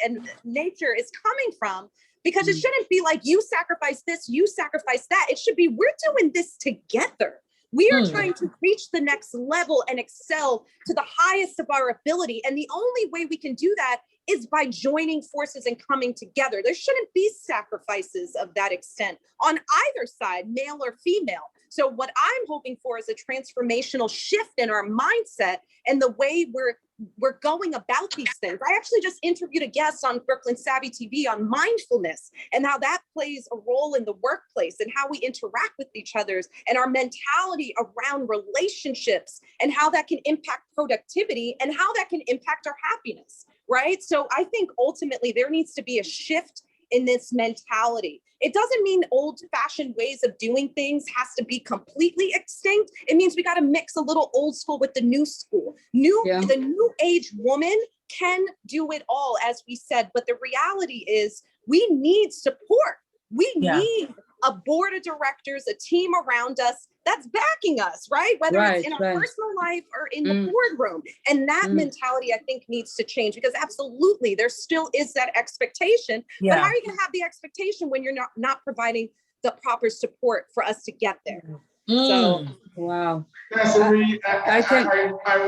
and nature is coming from, because it shouldn't be like you sacrifice this, you sacrifice that. It should be, we're doing this together. We are trying to reach the next level and excel to the highest of our ability. And the only way we can do that is by joining forces and coming together. There shouldn't be sacrifices of that extent on either side, male or female. So what I'm hoping for is a transformational shift in our mindset and the way we're going about these things. I actually just interviewed a guest on Brooklyn Savvy TV on mindfulness and how that plays a role in the workplace and how we interact with each other and our mentality around relationships and how that can impact productivity and how that can impact our happiness, right? So I think ultimately there needs to be a shift in this mentality. It doesn't mean old-fashioned ways of doing things has to be completely extinct. It means we got to mix a little old school with the new school. The new age woman can do it all, as we said, but the reality is we need support. We need a board of directors, a team around us that's backing us, right? Whether it's in our personal life or in the boardroom. And that mentality, I think, needs to change, because absolutely, there still is that expectation. But how are you going to have the expectation when you're not providing the proper support for us to get there? So, wow. Desiree, I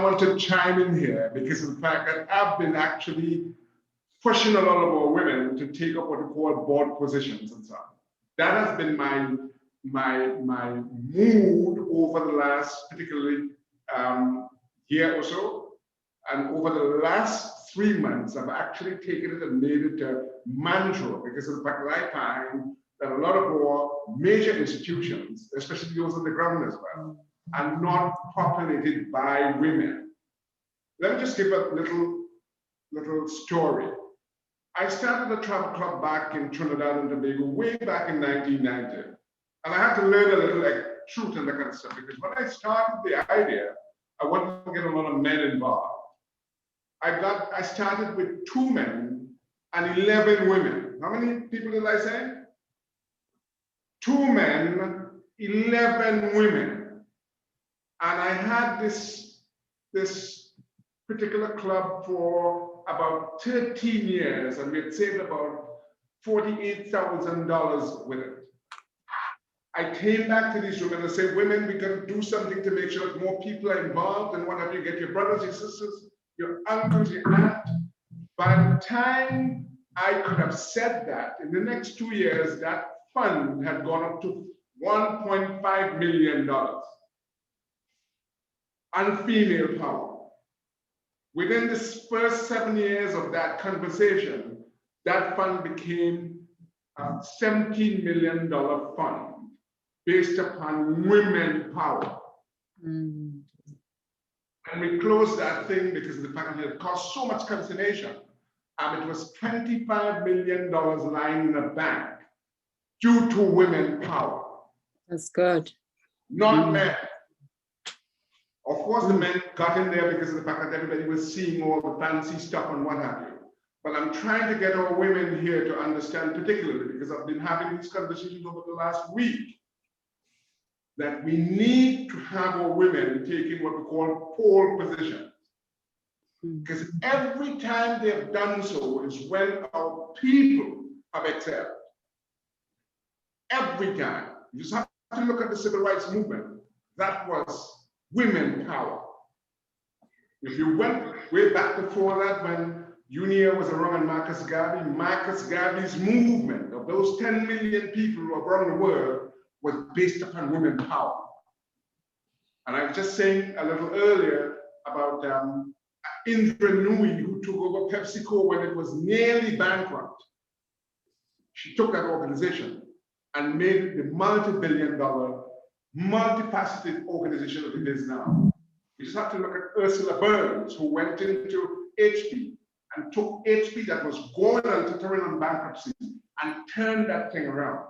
want to chime in here, because of the fact that I've been actually pushing a lot of our women to take up what we call board positions and so on. That has been my mood over the last, particularly year or so. And over the last 3 months, I've actually taken it and made it a mantra, because of the fact that I find that a lot of our major institutions, especially those on the ground as well, are not populated by women. Let me just give a little story. I started a travel club back in Trinidad and Tobago way back in 1990. And I had to learn a little like truth and that kind of stuff, because when I started the idea, I wanted to get a lot of men involved. I started with 2 men and 11 women. How many people did I say? 2 men, 11 women. And I had this particular club for about 13 years, and we had saved about $48,000 with it. I came back to these women and said, women, we got to do something to make sure that more people are involved, and what have you, get your brothers, your sisters, your uncles, your aunt. By the time I could have said that, in the next 2 years, that fund had gone up to $1.5 million on female power. Within the first 7 years of that conversation, that fund became a $17 million fund based upon women power. And we closed that thing because of the fact that it cost so much consternation. And it was $25 million lying in the bank due to women power. That's good. Not men. Of course, the men got in there because of the fact that everybody was seeing all the fancy stuff and what have you. But I'm trying to get our women here to understand, particularly because I've been having these conversations over the last week, that we need to have our women taking what we call pole positions. Because every time they have done so is when our people have excelled. Every time. You just have to look at the civil rights movement. That was women power. If you went way back before that, when Unia was around and Marcus Garvey's movement of those 10 million people around the world was based upon women power. And I was just saying a little earlier about Indra Nooyi, who took over PepsiCo when it was nearly bankrupt. She took that organization and made it the multi-billion-dollar, multifaceted organization that it is now. You just have to look at Ursula Burns, who went into HP and took HP that was going on to turn on bankruptcy and turned that thing around.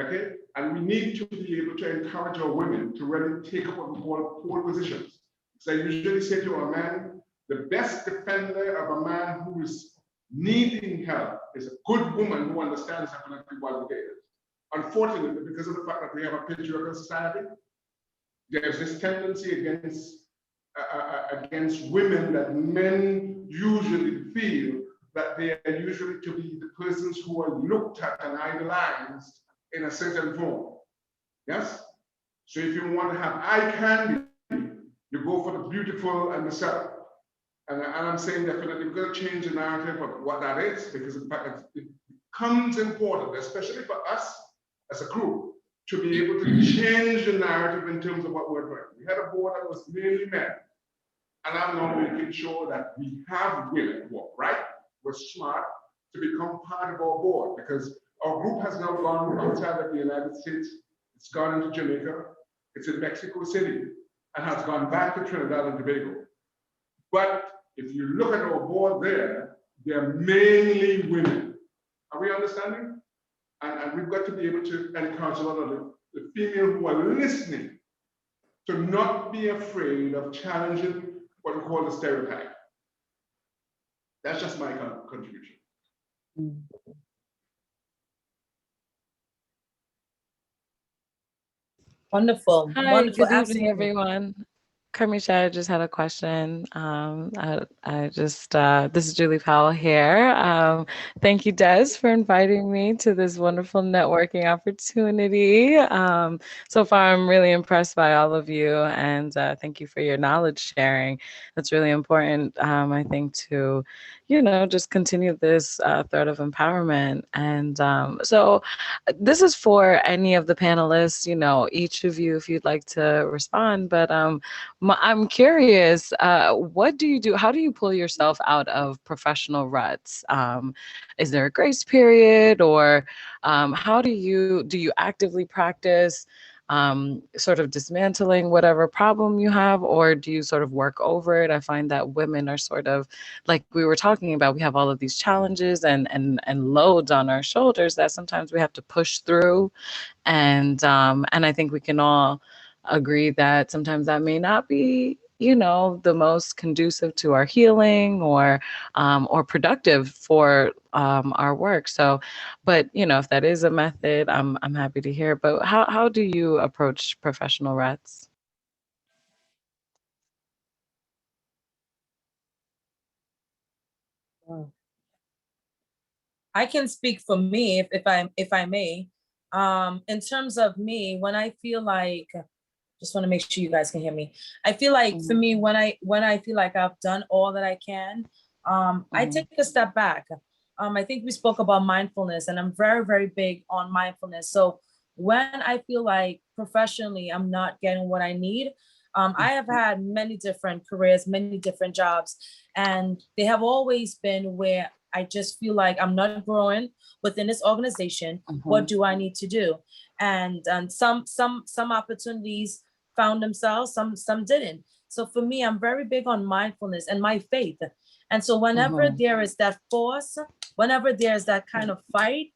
Okay? And we need to be able to encourage our women to really take up what we call pole positions. So I usually say to a man, the best defender of a man who is needing help is a good woman who understands definitely what it is. Unfortunately, because of the fact that we have a patriarchal society, there's this tendency against women that men usually feel that they are usually to be the persons who are looked at and idolized in a certain form. Yes? So if you want to have eye candy, you go for the beautiful and the self. And I'm saying definitely we've got to change the narrative of what that is, because in fact it becomes important, especially for us as a group, to be able to change the narrative in terms of what we're doing. We had a board that was mainly men. And I'm now making sure that we have women who are bright, we're smart, to become part of our board, because our group has now gone outside of the United States. It's gone into Jamaica, it's in Mexico City, and has gone back to Trinidad and Tobago. But if you look at our board there, they're mainly women. Are we understanding? And we've got to be able to encourage a lot of the female who are listening to not be afraid of challenging what we call the stereotype. That's just my contribution. Wonderful. Hi, Wonderful. good evening, Absolutely. everyone. Carmisha, I just had a question. This is Julie Powell here. Thank you, Des, for inviting me to this wonderful networking opportunity. So far, I'm really impressed by all of you, and thank you for your knowledge sharing. That's really important, I think, to, just continue this thread of empowerment. And so this is for any of the panelists, each of you, if you'd like to respond, but I'm curious, what do you do? How do you pull yourself out of professional ruts? Is there a grace period, or how do you actively practice sort of dismantling whatever problem you have, or do you sort of work over it? I find that women are sort of, like we were talking about, we have all of these challenges and loads on our shoulders that sometimes we have to push through. And I think we can all agree that sometimes that may not be, the most conducive to our healing or productive for our work. So, but if that is a method, I'm happy to hear. But how do you approach professional ruts? I can speak for me if I may. In terms of me, when I feel like, just want to make sure you guys can hear me. I feel like for me, when I feel like I've done all that I can, I take a step back. I think we spoke about mindfulness, and I'm very, very big on mindfulness. So when I feel like professionally I'm not getting what I need, I have had many different careers, many different jobs, and they have always been where I just feel like I'm not growing within this organization. What do I need to do? And some opportunities found themselves, some didn't. So for me, I'm very big on mindfulness and my faith. And so whenever there is that force, whenever there's that kind of fight,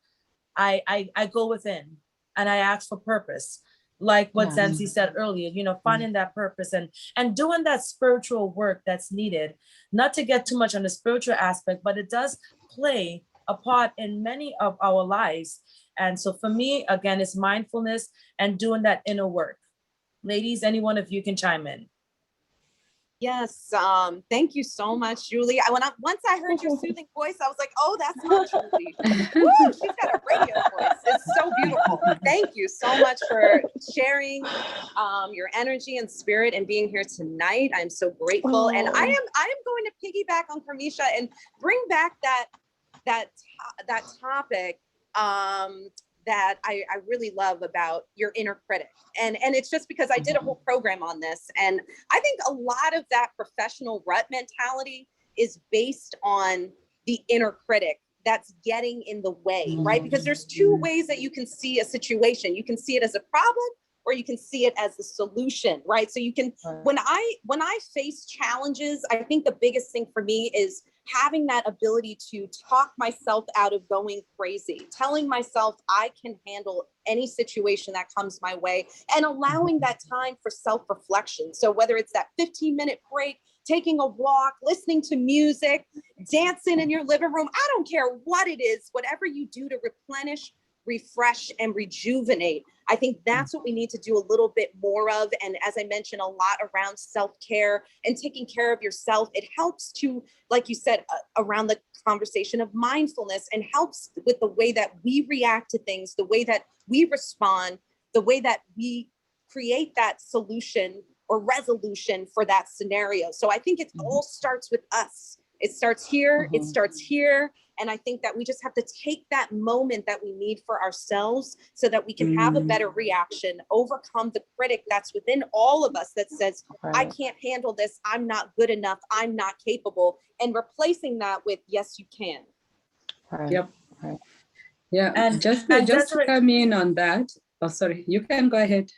I go within and I ask for purpose. Like what Zanzi said earlier, finding that purpose and doing that spiritual work that's needed. Not to get too much on the spiritual aspect, but it does play a part in many of our lives. And so for me, again, it's mindfulness and doing that inner work. Ladies, any one of you can chime in. Yes, thank you so much, Julie. Once I heard your soothing voice, I was like, oh, that's not Julie. Woo, she's got a radio voice. It's so beautiful. Thank you so much for sharing your energy and spirit and being here tonight. I'm so grateful. And I am going to piggyback on Carmisha and bring back that topic that I really love about your inner critic. And it's just because I did a whole program on this. And I think a lot of that professional rut mentality is based on the inner critic that's getting in the way, right? Because there's two ways that you can see a situation. You can see it as a problem, or you can see it as the solution, right? So you can, when I face challenges, I think the biggest thing for me is having that ability to talk myself out of going crazy, telling myself I can handle any situation that comes my way, and allowing that time for self-reflection. So whether it's that 15-minute break, taking a walk, listening to music, dancing in your living room, I don't care what it is, whatever you do to replenish, refresh, and rejuvenate. I think that's what we need to do a little bit more of. And as I mentioned, a lot around self-care and taking care of yourself. It helps to, like you said, around the conversation of mindfulness, and helps with the way that we react to things, the way that we respond, the way that we create that solution or resolution for that scenario. So I think it all starts with us. It starts here, it starts here. And I think that we just have to take that moment that we need for ourselves so that we can have a better reaction, overcome the critic that's within all of us that says, I can't handle this, I'm not good enough, I'm not capable, and replacing that with, yes, you can. Yep. Yeah, And just Desiree, to come in on that. Oh, sorry, you can go ahead.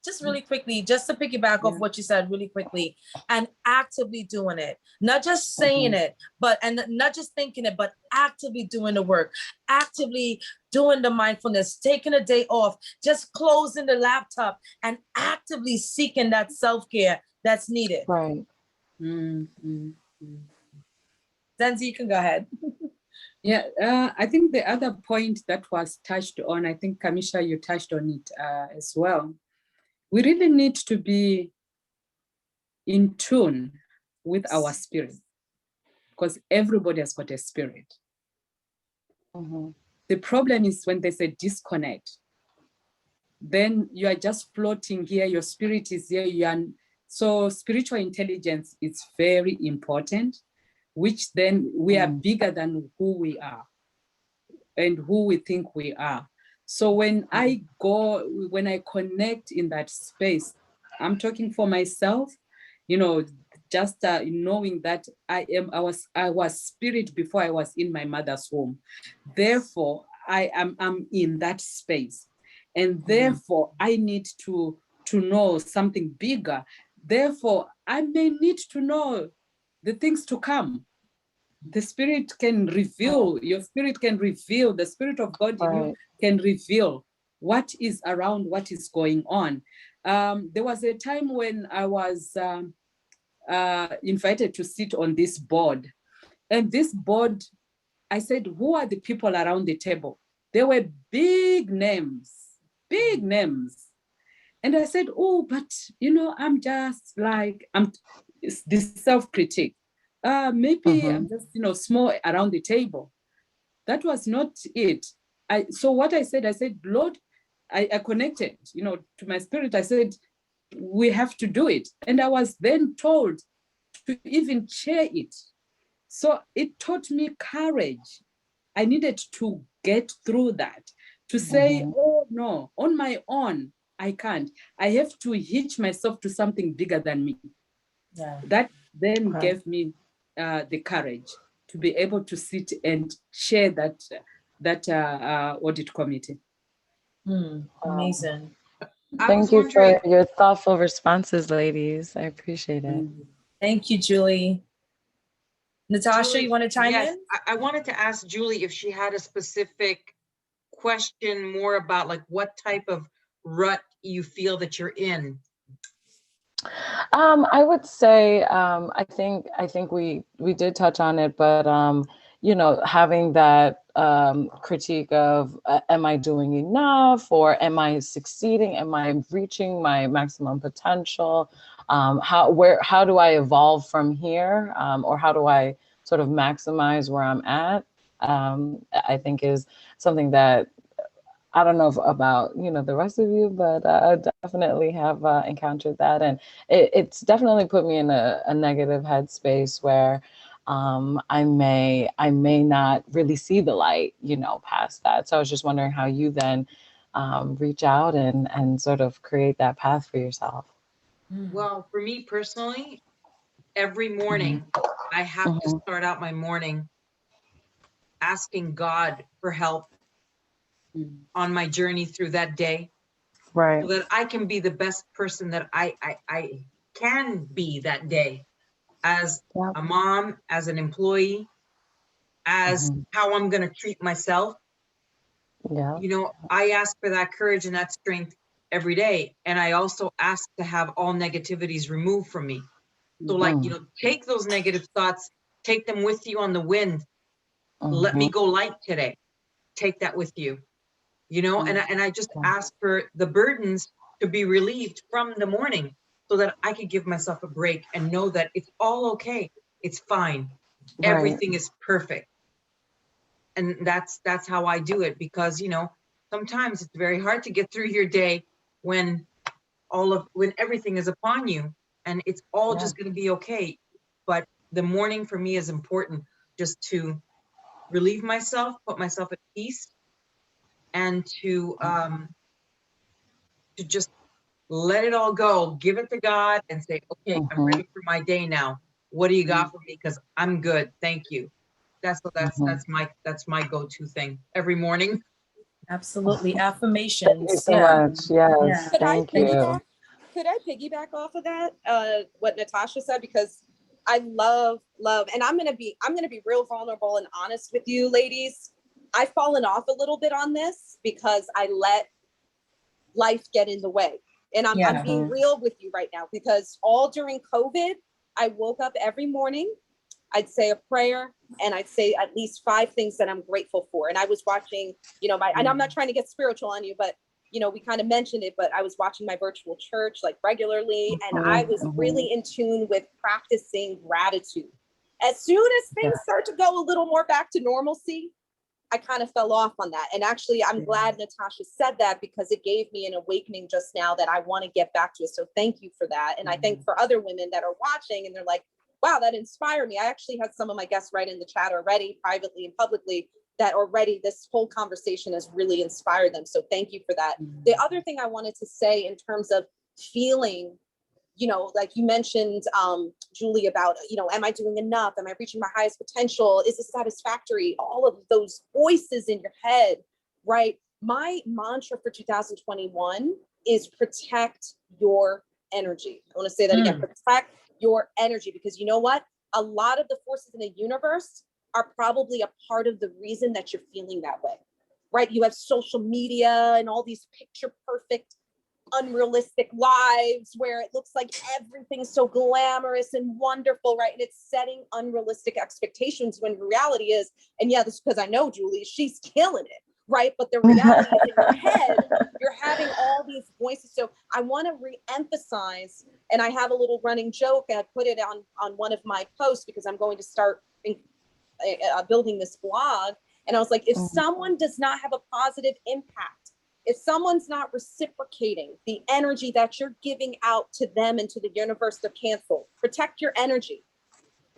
just really quickly, just to piggyback off what you said really quickly, and actively doing it, not just saying it, but, and not just thinking it, but actively doing the work, actively doing the mindfulness, taking a day off, just closing the laptop and actively seeking that self-care that's needed. Right. Zanzi, you can go ahead. Yeah, I think the other point that was touched on, I think, Kamisha, you touched on it as well. We really need to be in tune with our spirit, because everybody has got a spirit. The problem is when there's a disconnect, then you are just floating here, your spirit is here. So spiritual intelligence is very important, which then we are bigger than who we are and who we think we are. So when I connect in that space, I'm talking for myself, just knowing that I was spirit before I was in my mother's womb. Therefore, I'm in that space. And therefore, I need to know something bigger. Therefore, I may need to know the things to come. The spirit can reveal, your spirit can reveal, the spirit of God in you can reveal what is around, what is going on. There was a time when I was invited to sit on this board. And this board, I said, who are the people around the table? There were big names. And I said, oh, but, I'm just like, it's this self-critique. Maybe I'm just, small around the table. That was not it. So what I said, Lord, I connected, to my spirit. I said, we have to do it. And I was then told to even chair it. So it taught me courage. I needed to get through that, to say, oh no, on my own, I can't. I have to hitch myself to something bigger than me. Yeah. That then gave me the courage to be able to sit and chair that audit committee. Amazing. Thank you for your thoughtful responses, ladies. I appreciate it. Thank you, Julie. Natasha, Julie, you want to chime in? I wanted to ask Julie if she had a specific question more about like what type of rut you feel that you're in. I would say I think we did touch on it, but having that critique of am I doing enough, or am I succeeding? Am I reaching my maximum potential? How do I evolve from here, or how do I sort of maximize where I'm at? I think is something that I don't know about, the rest of you, but I definitely have encountered that. And it's definitely put me in a negative headspace where I may not really see the light, past that. So I was just wondering how you then reach out and sort of create that path for yourself. Well, for me personally, every morning I have to start out my morning asking God for help on my journey through that day, right? So that I can be the best person that I can be that day. as Yeah. a mom, as an employee, as Mhm. how I'm going to treat myself. Yeah. You know, I ask for that courage and that strength every day. And I also ask to have all negativities removed from me. So like, you know, take those negative thoughts, take them with you on the wind. Let me Mhm. go light today. Take that with you, you know, and I just Okay. ask for the burdens to be relieved from the morning so that I could give myself a break and know that it's all okay. It's fine. Right. Everything is perfect. And that's how I do it, because, you know, sometimes it's very hard to get through your day when when everything is upon you and it's all Yeah. just going to be okay. But the morning for me is important, just to relieve myself, put myself at peace, and to just let it all go, give it to God and say, okay, I'm Mhm. ready for my day now. What do you got for me? Because I'm good. Thank you. That's Mhm. that's my go-to thing every morning. Absolutely. Thank you Affirmations. so Yeah. much. Yes. Yeah. Could I Thank Thank you. you. piggyback off of that? What Natasha said, because I love, and I'm gonna be real vulnerable and honest with you, ladies. I've fallen off a little bit on this because I let life get in the way. And I'm Yeah. being real with you right now, because all during COVID, I woke up every morning, I'd say a prayer, and I'd say at least 5 things that I'm grateful for. And I was watching, you know, and I'm not trying to get spiritual on you, but you know, we kind of mentioned it, but I was watching my virtual church like regularly, and I was really in tune with practicing gratitude. As soon as Yeah. things start to go a little more back to normalcy, I kind of fell off on that. And actually, I'm glad Natasha said that, because it gave me an awakening just now that I want to get back to it. So thank you for that. And I think for other women that are watching and they're like, wow, that inspired me. I actually had some of my guests write in the chat already, privately and publicly, that already this whole conversation has really inspired them. So thank you for that. The other thing I wanted to say in terms of feeling, you know, like you mentioned, Julie, about, you know, am I doing enough? Am I reaching my highest potential? Is this satisfactory? All of those voices in your head, right? My mantra for 2021 is protect your energy. I want to say that again, protect your energy, because you know what? A lot of the forces in the universe are probably a part of the reason that you're feeling that way, right? You have social media and all these picture perfect, unrealistic lives where it looks like everything's so glamorous and wonderful, right? And it's setting unrealistic expectations when reality is, and yeah, this is because I know Julie, she's killing it, right? But the reality is in your head, you're having all these voices. So I want to re-emphasize, and I have a little running joke, I put it on one of my posts, because I'm going to start building this blog. And I was like, if someone does not have a positive impact, if someone's not reciprocating the energy that you're giving out to them and to the universe, they're canceled. Protect your energy.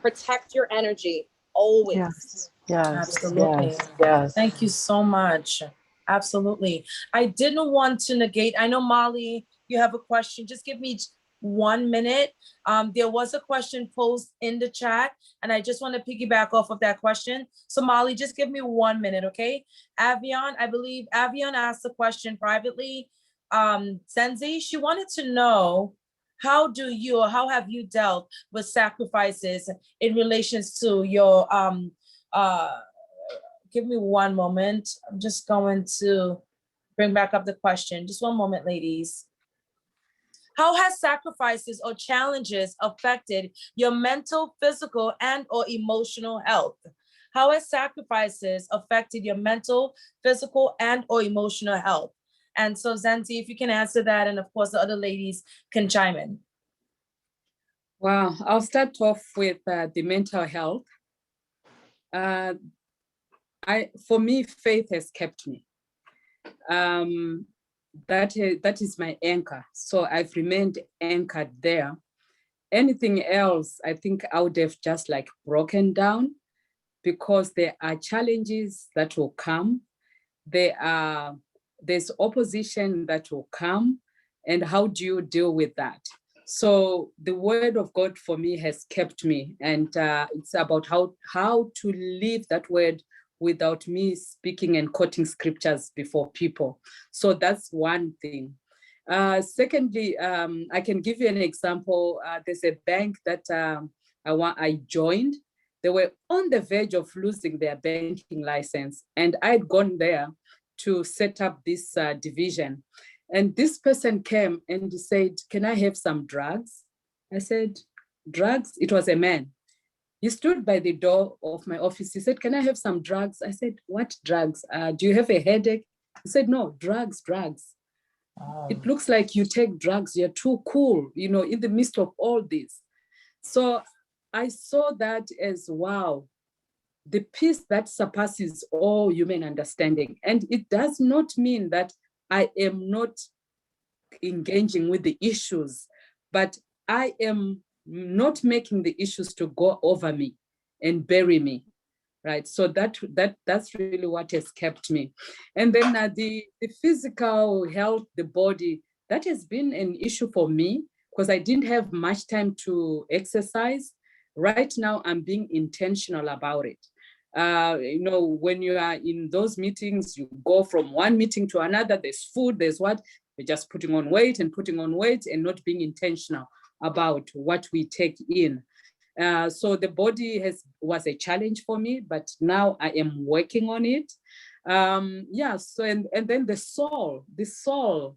Protect your energy always. Yes. Yes. Absolutely. Yes. Yes. Thank you so much. Absolutely. I didn't want to negate. I know, Molly, you have a question. Just give me 1 minute. There was a question posed in the chat, and I just want to piggyback off of that question. So, Molly, just give me 1 minute, okay? Avion, I believe Avion asked the question privately. Zienzi, she wanted to know, how have you dealt with sacrifices in relations to your give me 1 moment. I'm just going to bring back up the question. Just 1 moment, ladies. How has sacrifices or challenges affected your mental, physical, and or emotional health? How has sacrifices affected your mental, physical, and or emotional health? And so, Zanzi, if you can answer that, and of course the other ladies can chime in. Well, I'll start off with the mental health. For me, faith has kept me. That is my anchor. So I've remained anchored there. Anything else, I think I would have just like broken down, because there are challenges that will come. There's opposition that will come. And how do you deal with that? So the word of God for me has kept me, and it's about how to live that word without me speaking and quoting scriptures before people. So that's one thing. Secondly, I can give you an example. There's a bank that I joined. They were on the verge of losing their banking license. And I'd gone there to set up this division. And this person came and he said, can I have some drugs? I said, drugs? It was a man. He stood by the door of my office. He said, can I have some drugs? I said, what drugs? Do you have a headache? He said, no, drugs. It looks like you take drugs. You're too cool, in the midst of all this. So I saw that as, wow, the peace that surpasses all human understanding. And it does not mean that I am not engaging with the issues, but I am not making the issues to go over me and bury me, right? So that's really what has kept me. And then the physical health, the body, that has been an issue for me because I didn't have much time to exercise. Right now, I'm being intentional about it. When you are in those meetings, you go from one meeting to another, there's food, there's what, you're just putting on weight and not being intentional about what we take in. So the body was a challenge for me, but now I am working on it. So and then the soul, because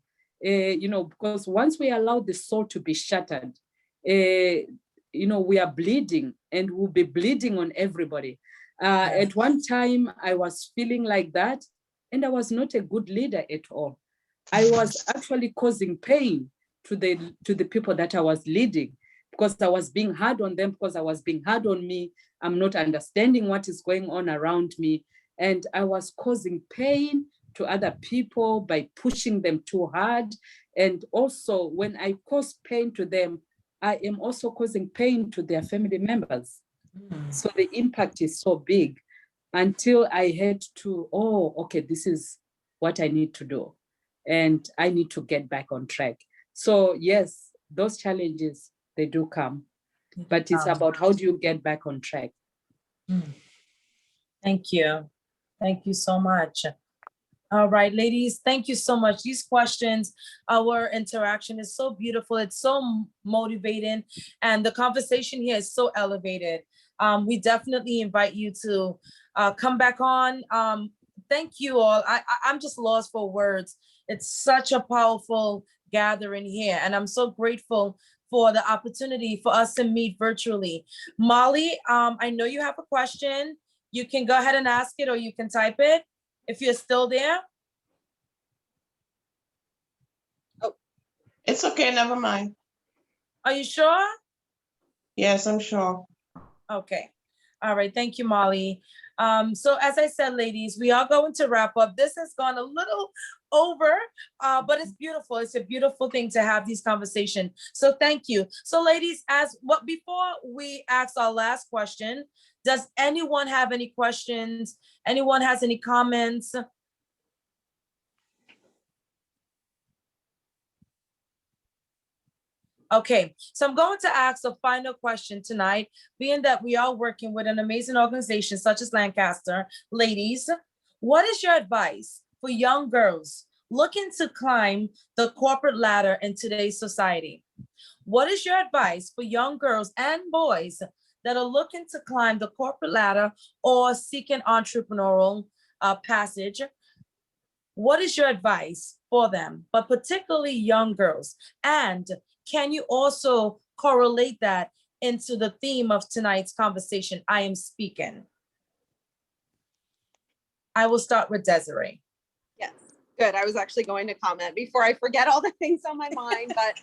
once we allow the soul to be shattered, we are bleeding and we'll be bleeding on everybody. At one time, I was feeling like that, and I was not a good leader at all. I was actually causing pain to the people that I was leading because I was being hard on them, because I was being hard on me. I'm not understanding what is going on around me. And I was causing pain to other people by pushing them too hard. And also when I cause pain to them, I am also causing pain to their family members. So the impact is so big until I had to, this is what I need to do. And I need to get back on track. So yes, those challenges, they do come, but it's about how do you get back on track? Thank you. Thank you so much. All right, ladies, thank you so much. These questions, our interaction is so beautiful. It's so motivating. And the conversation here is so elevated. We definitely invite you to come back on. Thank you all. I'm just lost for words. It's such a powerful gathering here. And I'm so grateful for the opportunity for us to meet virtually. Molly, I know you have a question. You can go ahead and ask it or you can type it if you're still there. Oh, it's okay. Never mind. Are you sure? Yes, I'm sure. Okay. All right. Thank you, Molly. So as I said, ladies, we are going to wrap up. This has gone a little over, but it's beautiful. It's a beautiful thing to have these conversations. So thank you. So ladies, before we ask our last question, does anyone have any questions? Anyone has any comments? Okay, so I'm going to ask a final question tonight, being that we are working with an amazing organization such as Lancaster. Ladies, what is your advice for young girls looking to climb the corporate ladder in today's society? What is your advice for young girls and boys that are looking to climb the corporate ladder or seeking entrepreneurial passage? What is your advice for them, but particularly young girls? And can you also correlate that into the theme of tonight's conversation, I Am Speaking? I will start with Desiree. Yes, good. I was actually going to comment before I forget all the things on my mind, but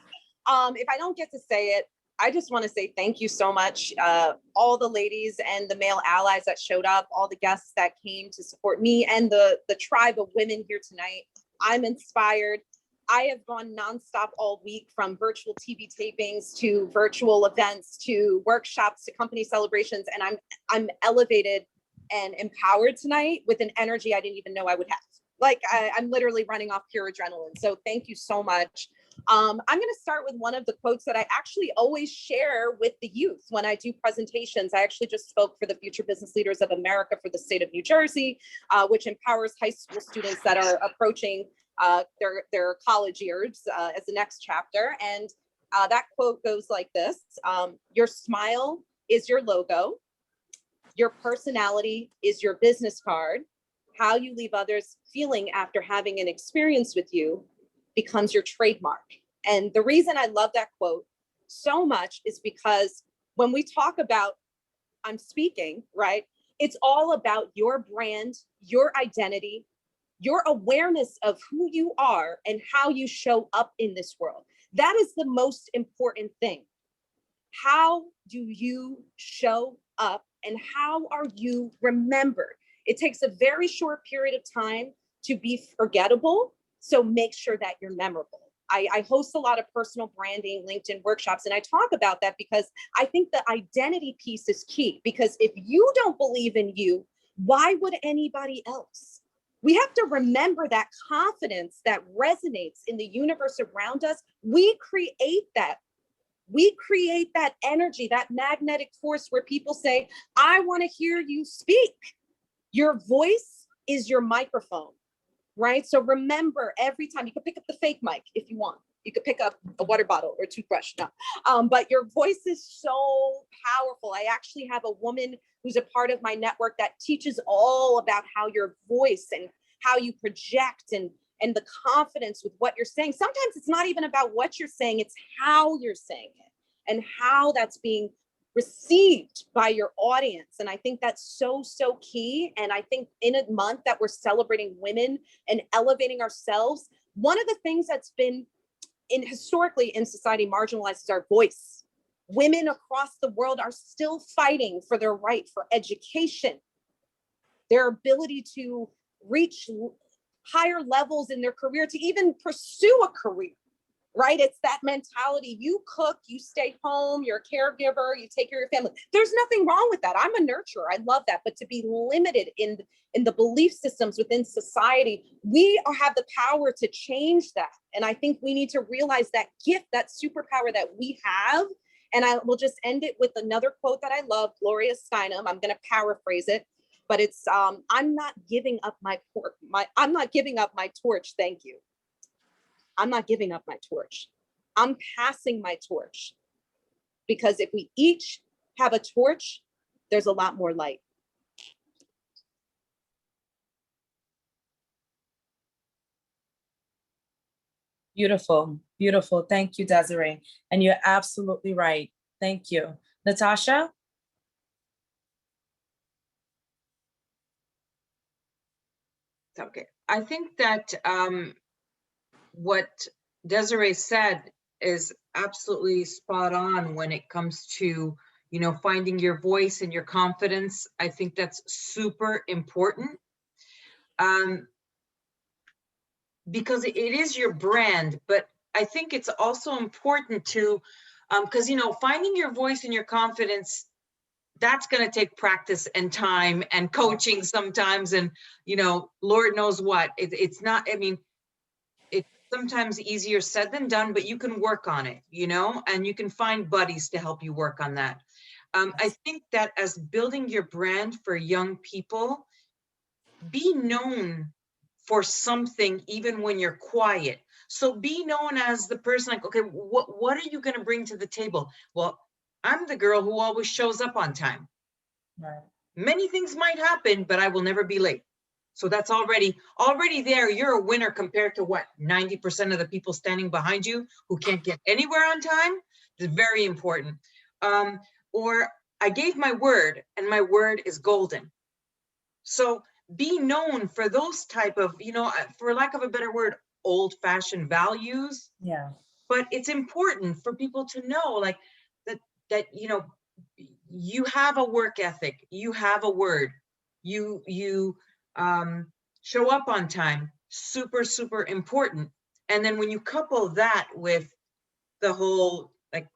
if I don't get to say it, I just want to say thank you so much. All the ladies and the male allies that showed up, all the guests that came to support me and the tribe of women here tonight. I'm inspired. I have gone nonstop all week, from virtual TV tapings to virtual events to workshops to company celebrations, and I'm elevated and empowered tonight with an energy I didn't even know I would have. Like I'm literally running off pure adrenaline. So thank you so much. I'm going to start with one of the quotes that I actually always share with the youth when I do presentations. I actually just spoke for the Future Business Leaders of America for the state of New Jersey, which empowers high school students that are approaching their college years as the next chapter. And that quote goes like this: your smile is your logo. Your personality is your business card. How you leave others feeling after having an experience with you becomes your trademark. And the reason I love that quote so much is because when we talk about I'm speaking, right? It's all about your brand, your identity, your awareness of who you are and how you show up in this world. That is the most important thing. How do you show up and how are you remembered? It takes a very short period of time to be forgettable. So make sure that you're memorable. I host a lot of personal branding, LinkedIn workshops, and I talk about that because I think the identity piece is key. Because if you don't believe in you, why would anybody else? We have to remember that confidence that resonates in the universe around us. We create that. We create that energy, that magnetic force where people say, I want to hear you speak. Your voice is your microphone. Right? So remember, every time you can pick up the fake mic if you want. You could pick up a water bottle or a toothbrush. No. But your voice is so powerful. I actually have a woman who's a part of my network that teaches all about how your voice and how you project and the confidence with what you're saying. Sometimes it's not even about what you're saying, it's how you're saying it and how that's being received by your audience. And I think that's so, so key. And I think in a month that we're celebrating women and elevating ourselves, one of the things that's been historically in society marginalized is our voice. Women across the world are still fighting for their right for education, their ability to reach higher levels in their career, to even pursue a career. Right? It's that mentality. You cook, you stay home, you're a caregiver, you take care of your family. There's nothing wrong with that. I'm a nurturer. I love that. But to be limited in the belief systems within society, we have the power to change that. And I think we need to realize that gift, that superpower that we have. And I will just end it with another quote that I love, Gloria Steinem. I'm going to paraphrase it, but it's, I'm not giving up my torch. Thank you. I'm not giving up my torch. I'm passing my torch. Because if we each have a torch, there's a lot more light. Beautiful, beautiful. Thank you, Desiree. And you're absolutely right. Thank you. Natasha? Okay, I think that what Desiree said is absolutely spot on when it comes to, you know, finding your voice and your confidence. I think that's super important because it is your brand, but I think it's also important to, because, you know, finding your voice and your confidence, that's going to take practice and time and coaching sometimes. And, you know, Lord knows what, it's not, I mean, it's sometimes easier said than done, but you can work on it, you know, and you can find buddies to help you work on that. I think that as building your brand for young people, be known for something even when you're quiet. So be known as the person like, okay, what are you going to bring to the table? Well, I'm the girl who always shows up on time. Right. Many things might happen, but I will never be late. So that's already there. You're a winner compared to what, 90% of the people standing behind you who can't get anywhere on time. It's very important. Or I gave my word and my word is golden. So be known for those type of, you know, for lack of a better word, old-fashioned values. Yeah. But it's important for people to know like that, you know, you have a work ethic, you have a word, you show up on time, super, super important. And then when you couple that with the whole like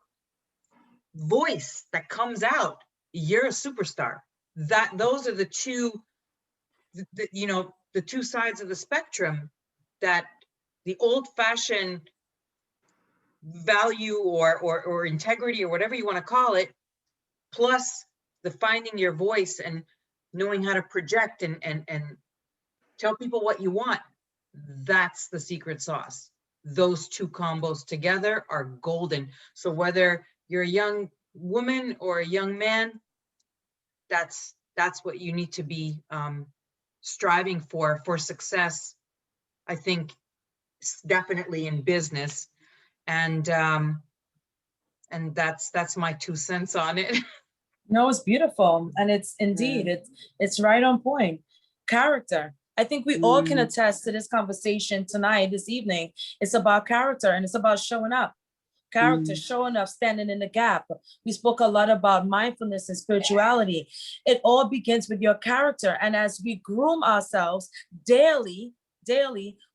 voice that comes out, you're a superstar. Those are the two, you know, the two sides of the spectrum, that the old-fashioned value or integrity or whatever you want to call it, plus the finding your voice and knowing how to project and tell people what you want. That's the secret sauce. Those two combos together are golden. So whether you're a young woman or a young man, that's what you need to be striving for success. I think definitely in business, and that's my 2 cents on it. No, it's beautiful. And it's indeed, it's right on point. Character. I think we all can attest to this conversation tonight, this evening. It's about character and it's about showing up. Character, showing up, standing in the gap. We spoke a lot about mindfulness and spirituality. It all begins with your character. And as we groom ourselves daily,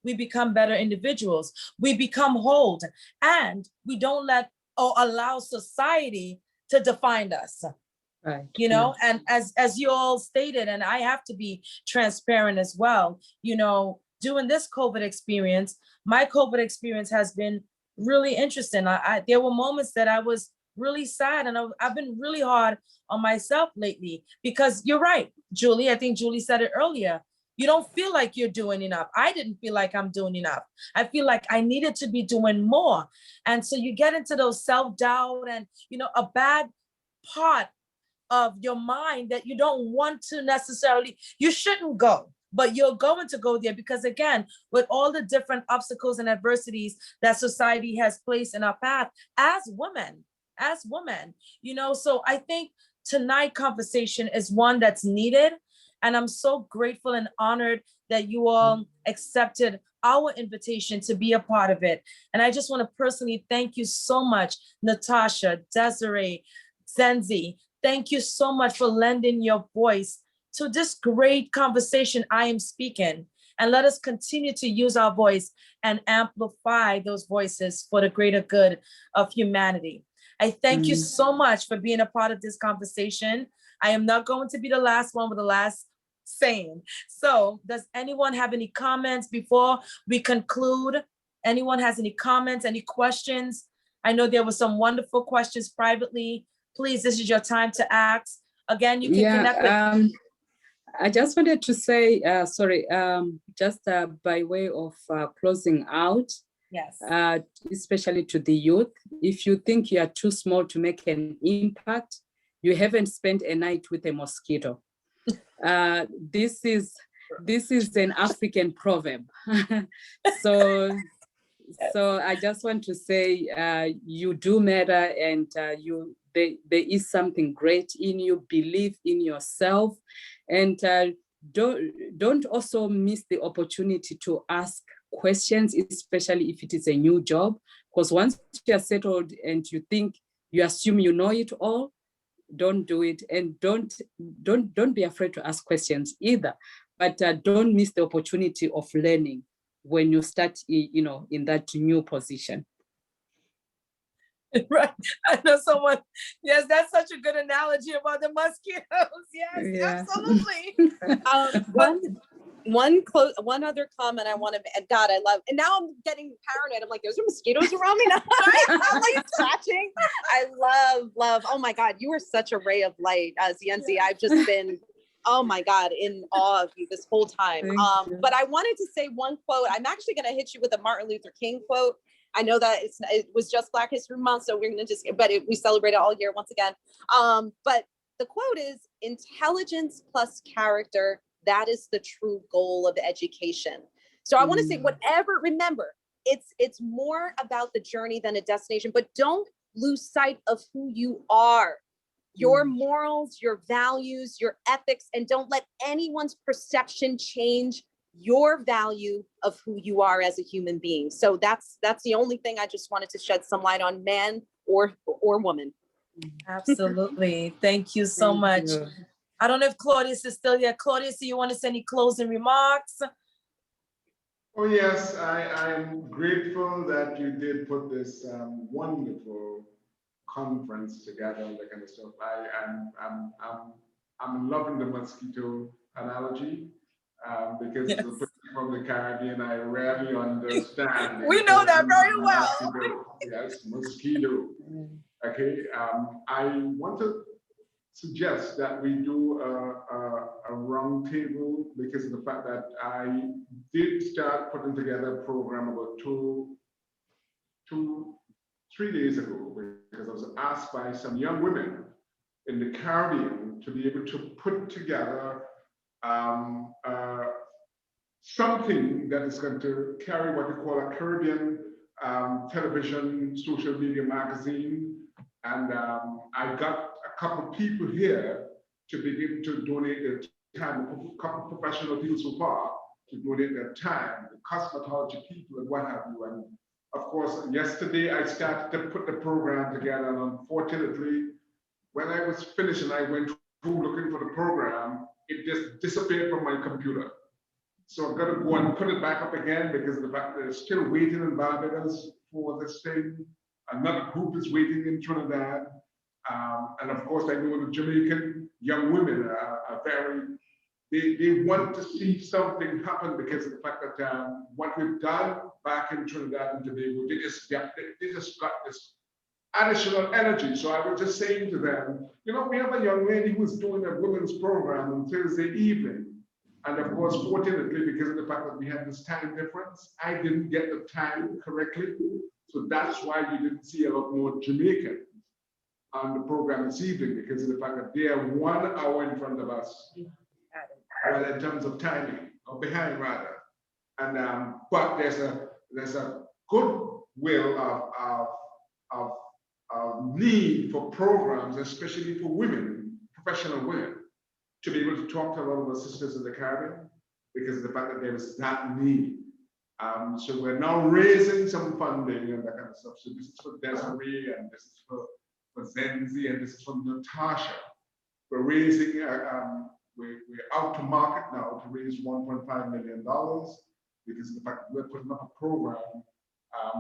we become better individuals. We become whole, and we don't let or allow society to define us. Right. You know, and as you all stated, and I have to be transparent as well, you know, during this COVID experience, my COVID experience has been really interesting. There were moments that I was really sad, and I've been really hard on myself lately, because you're right, Julie. I think Julie said it earlier. You don't feel like you're doing enough. I didn't feel like I'm doing enough. I feel like I needed to be doing more. And so you get into those self-doubt and, you know, a bad part of your mind that you don't want to necessarily, you shouldn't go, but you're going to go there because, again, with all the different obstacles and adversities that society has placed in our path as women, you know. So I think tonight's conversation is one that's needed, and I'm so grateful and honored that you all accepted our invitation to be a part of it. And I just want to personally thank you so much, Natasha, Desiree, Zienzi. Thank you so much for lending your voice to this great conversation I am speaking. And let us continue to use our voice and amplify those voices for the greater good of humanity. I thank you so much for being a part of this conversation. I am not going to be the last one with the last saying. So does anyone have any comments before we conclude? Anyone has any comments, any questions? I know there were some wonderful questions privately. Please, this is your time to ask. Again, you can connect with. I just wanted to say, just by way of closing out, Yes. Especially to the youth, if you think you are too small to make an impact, you haven't spent a night with a mosquito. This is an African proverb. So I just want to say, you do matter, and there is something great in you. Believe in yourself, and don't also miss the opportunity to ask questions, especially if it is a new job, because once you are settled and you assume you know it all, don't do it. And don't be afraid to ask questions either, but don't miss the opportunity of learning when you start, in that new position. Right. I know someone, yes, that's such a good analogy about the mosquitoes. Yes, Yeah. absolutely. One other comment I want to make. God, I love, and now I'm getting paranoid. I'm like, there's mosquitoes around me now. I'm like scratching. I love. Oh my God, you are such a ray of light, Zienzi. I've just been, oh my God, in awe of you this whole time. But I wanted to say one quote. I'm actually going to hit you with a Martin Luther King quote. I know that it was just Black History Month, so we're going to we celebrate it all year once again. But the quote is, intelligence plus character, that is the true goal of education. So I want to say, remember, it's more about the journey than a destination, but don't lose sight of who you are, your morals, your values, your ethics, and don't let anyone's perception change your value of who you are as a human being. So that's the only thing I just wanted to shed some light on, man or woman. Absolutely. Thank you so much. I don't know if Claudius is still here. Claudius, do you want to say any closing remarks? Oh, yes, I'm grateful that you did put this wonderful conference together and that kind of stuff. I'm loving the mosquito analogy because as a person from the Caribbean, I rarely understand. We know that very well. Yes, mosquito. Okay, I want to suggest that we do a round table because of the fact that I did start putting together a program about two 3 days ago because I was asked by some young women in the Caribbean to be able to put together something that is going to carry what we call a Caribbean television, social media magazine. And I got a couple of people here to begin to donate their time, a couple of professional people so far to donate their time, the cosmetology people and what have you. And of course, yesterday I started to put the program together, and unfortunately, when I was finished and I went through looking for the program, it just disappeared from my computer. So I'm gonna go and put it back up again because of the fact that they're still waiting in Barbados for this thing. Another group is waiting in Trinidad. And of course, I know the Jamaican young women are very, they want to see something happen because of the fact that what we've done back in Trinidad and Tobago, they just got this additional energy. So I was just saying to them, you know, we have a young lady who's doing a women's program on Thursday evening. And of course, fortunately, because of the fact that we had this time difference, I didn't get the time correctly. So that's why you didn't see a lot more Jamaicans on the program this evening, because of the fact that they are 1 hour in front of us, well, in terms of timing, or behind rather. And but there's a good will of need for programs, especially for women, professional women, to be able to talk to a lot of our sisters in the Caribbean, because of the fact that there is that need. So we're now raising some funding and that kind of stuff. So this is for Desiree, and this is for Zienzi, and this is from Natasha. We're raising, we're out to market now to raise $1.5 million because of the fact that we're putting up a program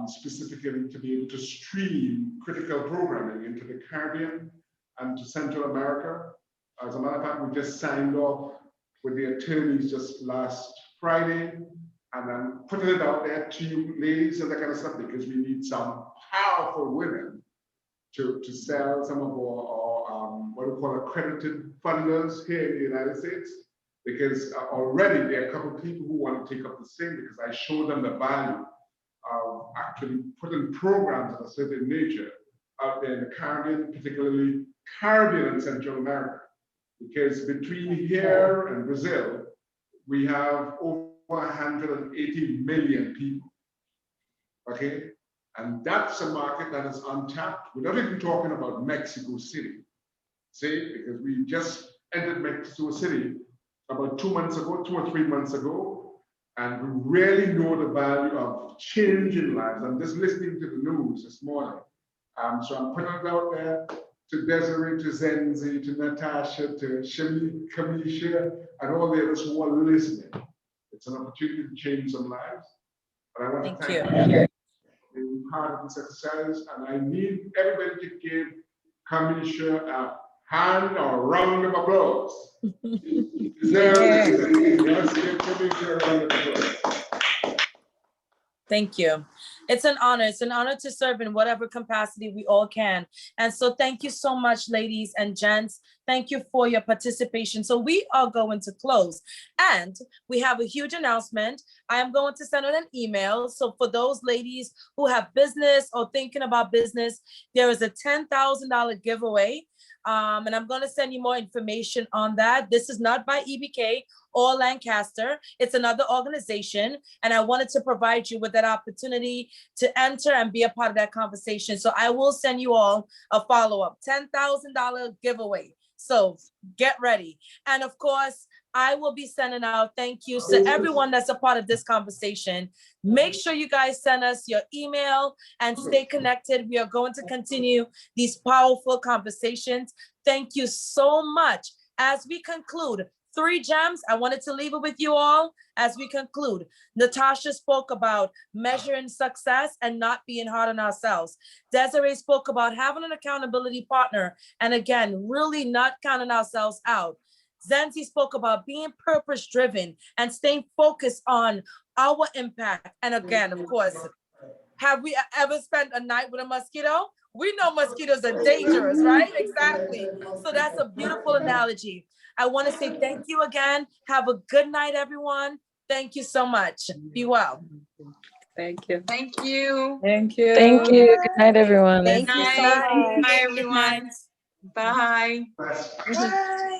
specifically to be able to stream critical programming into the Caribbean and to Central America. As a matter of fact, we just signed off with the attorneys just last Friday, and I'm putting it out there to you ladies and that kind of stuff, because we need some powerful women to sell some of our what we call accredited funders here in the United States, because already there are a couple of people who want to take up the same, because I show them the value of actually putting programs of a certain nature out there in the Caribbean, particularly Caribbean and Central America. Because between here and Brazil, we have over 180 million people, okay? And that's a market that is untapped. We're not even talking about Mexico City, see? Because we just entered Mexico City about 2 months ago, 2 or 3 months ago, and we really know the value of changing lives. I'm just listening to the news this morning. So I'm putting it out there to Desiree, to Zienzi, to Natasha, to Kamisha, and all the others who are listening. It's an opportunity to change some lives. And I want to thank you for being part of this exercise. And I need everybody to give Kamisha a hand or a round of applause. Let's give Kamisha a round of applause. Thank you. It's an honor. It's an honor to serve in whatever capacity we all can. And so thank you so much, ladies and gents. Thank you for your participation. So we are going to close, and we have a huge announcement. I am going to send out an email. So for those ladies who have business or thinking about business, there is a $10,000 giveaway. And I'm going to send you more information on that. This is not by EBK or Lancaster. It's another organization. And I wanted to provide you with that opportunity to enter and be a part of that conversation. So I will send you all a follow-up $10,000 giveaway. So get ready. And of course, I will be sending out thank yous to everyone that's a part of this conversation. Make sure you guys send us your email and stay connected. We are going to continue these powerful conversations. Thank you so much. As we conclude, 3 gems, I wanted to leave it with you all as we conclude. Natasha spoke about measuring success and not being hard on ourselves. Desiree spoke about having an accountability partner, and again, really not counting ourselves out. Zanzi spoke about being purpose-driven and staying focused on our impact. And again, of course, have we ever spent a night with a mosquito? We know mosquitoes are dangerous, right? Exactly. So that's a beautiful analogy. I want to say thank you again. Have a good night, everyone. Thank you so much. Be well. Thank you. Thank you. Thank you. Thank you. Good night, everyone. Thank Good you so night. much. Bye, Good everyone. night. Bye. Best. Bye.